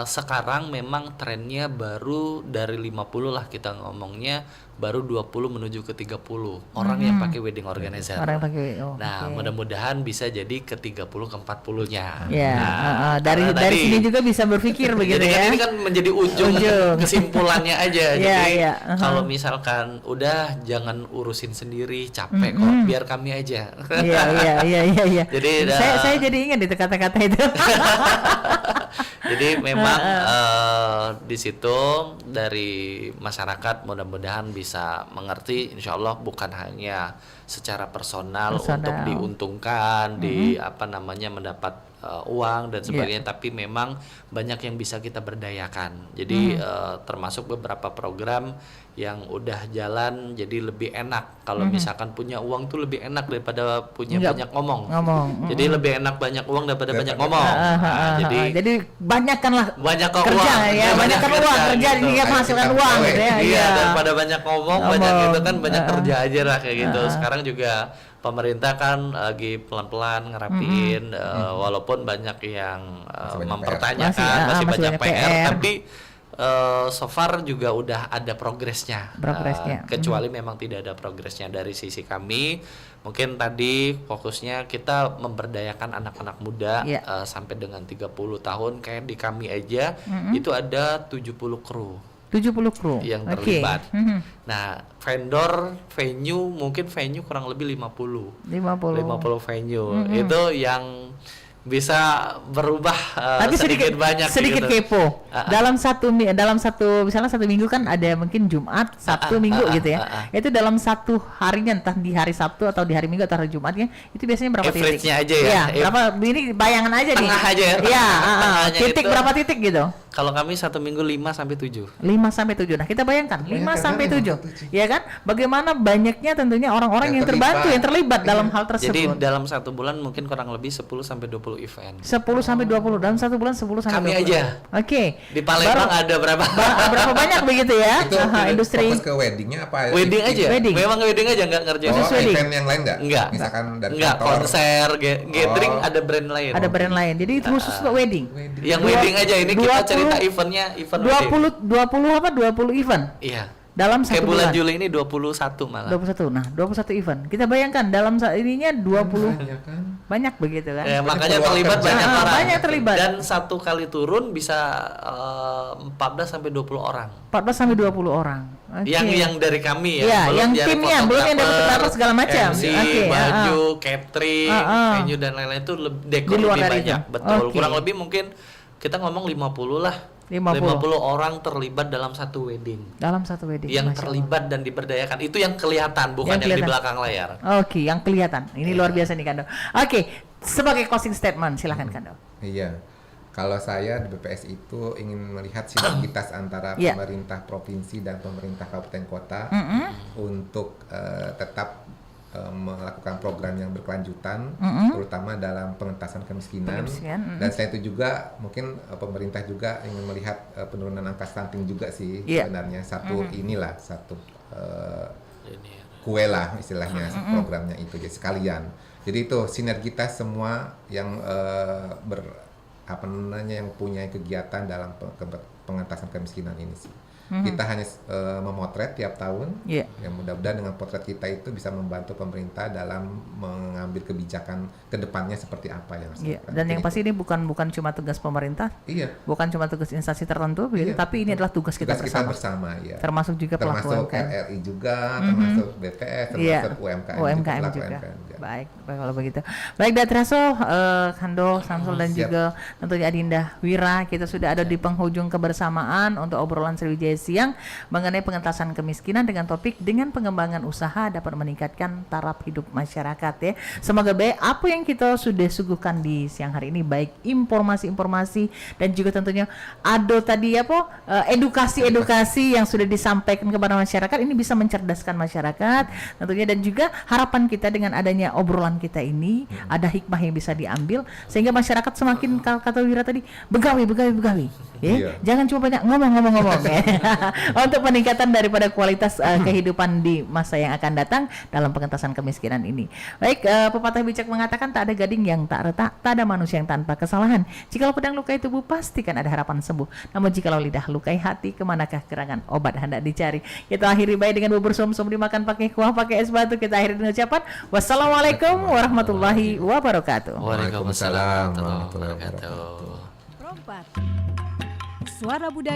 Sekarang memang trennya baru dari 50 lah kita ngomongnya, baru 20 menuju ke 30 orang yang pakai wedding organizer. Mudah-mudahan bisa jadi ke 30 ke 40-nya. Dari sini juga bisa berpikir begitu ya. Ini kan menjadi ujung kesimpulannya aja. Jadi kalau misalkan udah jangan urusin sendiri, capek kok, biar kami aja. Iya. Jadi saya jadi ingat itu kata-kata itu. Jadi memang di situ dari masyarakat mudah-mudahan bisa mengerti, insya Allah bukan hanya secara personal. Untuk diuntungkan, mendapat uang dan sebagainya, tapi memang banyak yang bisa kita berdayakan. Jadi termasuk beberapa program yang udah jalan, jadi lebih enak kalau misalkan punya uang tuh lebih enak daripada punya banyak ngomong. Jadi lebih enak banyak uang daripada banyak ngomong. Jadi banyakkanlah kerja uang, banyakkan uang kerja hingga menghasilkan uang gitu ya. Iya, daripada banyak ngomong, banyak itu kan banyak kerja aja lah kayak gitu. Sekarang juga pemerintah kan lagi pelan-pelan ngerapiin, walaupun banyak yang mempertanyakan, masih banyak PR. Tapi so far juga udah ada progresnya. Kecuali memang tidak ada progresnya dari sisi kami. Mungkin tadi fokusnya kita memberdayakan anak-anak muda sampai dengan 30 tahun. Kayak di kami aja itu ada 70 kru. 70 kru yang terlibat. Nah, venue kurang lebih 50 venue. Itu yang bisa berubah Tapi sedikit banyak sedikit gitu. kepo. Dalam satu misalnya satu minggu kan ada mungkin Jumat, Sabtu, Minggu gitu ya. Itu dalam satu harinya, entah di hari Sabtu atau di hari Minggu atau hari Jumatnya, itu biasanya berapa titik? Average-nya aja ya. Berapa? Ini bayangan aja nih. Tengah aja ya. Iya, Tengahnya titik itu, berapa titik gitu? kalau kami satu minggu 5 sampai 7. 5 sampai 7. Nah, kita bayangkan 5 sampai 7. Ya kan? Bagaimana banyaknya tentunya orang-orang yang terbantu, yang terlibat dalam hal tersebut. Jadi dalam satu bulan mungkin kurang lebih 10 sampai 20 event. 10 sampai 20 dalam satu bulan 10 sampai 20. Kami aja. Oke. Di Palembang ada berapa? Berapa banyak begitu ya? Itu Industri fokus ke weddingnya apa? Wedding aja. Wedding. Memang wedding aja nggak ngerjain. wedding. Event yang lain nggak? Enggak. Misalkan dari Enggak, kantor. konser, gathering ada brand lain. ada brand lain. Jadi itu khusus untuk wedding. Yang wedding aja ini kita 20 cerita eventnya, event wedding. 20 event Iya. dalam Kayak satu bulan bulan. Juli ini 21 malah. 21. Nah, 21 event. Kita bayangkan dalam saat ininya 20 Banyak kan? banyak begitu kan? Ya, Banyak makanya peluang terlibat kerja. banyak orang. Banyak terlibat. Dan satu kali turun bisa 14 sampai 20 orang. 14 sampai 20 orang. Oke. Yang dari kami ya. Iya, belum yang dari timnya, belum yang dapat fotografer, fotografer segala macam. MC, Oke, baju, catering, venue dan lain-lain itu dekor Di luar lebih dari banyak. itu. Betul. Oke. Kurang lebih mungkin kita ngomong 50 lah. 50 orang terlibat dalam satu wedding. dalam satu wedding. Yang Masya terlibat dan diberdayakan itu yang kelihatan, bukan yang, di kelihatan. belakang layar. Oke, yang kelihatan. Ini luar biasa nih Kando. Oke, sebagai closing statement silahkan Kando. Iya. Kalau saya di BPS itu ingin melihat sinergitas antara Iya. pemerintah provinsi dan pemerintah kabupaten kota untuk tetap melakukan program yang berkelanjutan, terutama dalam pengentasan kemiskinan. Dan selain itu juga mungkin pemerintah juga ingin melihat penurunan angka stunting juga sih sebenarnya. Inilah satu kue lah istilahnya programnya itu jadi sekalian. Jadi itu sinergitas semua yang yang punya kegiatan dalam pengentasan kemiskinan ini sih. Kita hanya memotret tiap tahun. Ya mudah-mudahan dengan potret kita itu bisa membantu pemerintah dalam mengambil kebijakan ke depannya seperti apa yang harus dilakukan. Dan yang pasti ini bukan cuma tugas pemerintah. Bukan cuma tugas instansi tertentu begitu, tapi ini adalah tugas kita bersama. Ya. Termasuk juga pelaku termasuk UMKM. RRI juga, termasuk BPS, termasuk UMKM juga. Baik, kalau begitu. Baik, Datraso, Kando, Samsul dan juga tentunya Adinda Wira, kita sudah ada di penghujung kebersamaan untuk obrolan Sriwijaya Siang mengenai pengentasan kemiskinan dengan topik dengan pengembangan usaha dapat meningkatkan taraf hidup masyarakat ya. Semoga baik apa yang kita sudah suguhkan di siang hari ini, baik informasi-informasi dan juga tentunya edukasi-edukasi yang sudah disampaikan kepada masyarakat ini bisa mencerdaskan masyarakat tentunya, dan juga harapan kita dengan adanya obrolan kita ini ada hikmah yang bisa diambil sehingga masyarakat semakin, kata Wira tadi, begawi ya. Jangan cuma banyak ngomong ya. Untuk peningkatan daripada kualitas kehidupan di masa yang akan datang dalam pengentasan kemiskinan ini. Baik, pepatah bijak mengatakan tak ada gading yang tak retak, tak ada manusia yang tanpa kesalahan. Jikalau pedang lukai tubuh, pastikan ada harapan sembuh. Namun jikalau lidah lukai hati, kemanakah gerangan obat hendak dicari. Kita akhiri baik dengan bubur sum-sum dimakan pakai kuah, pakai es batu. Kita akhiri dengan ucapan wassalamualaikum warahmatullahi wabarakatuh. Waalaikumsalam warahmatullahi wabarakatuh. Suara Budaya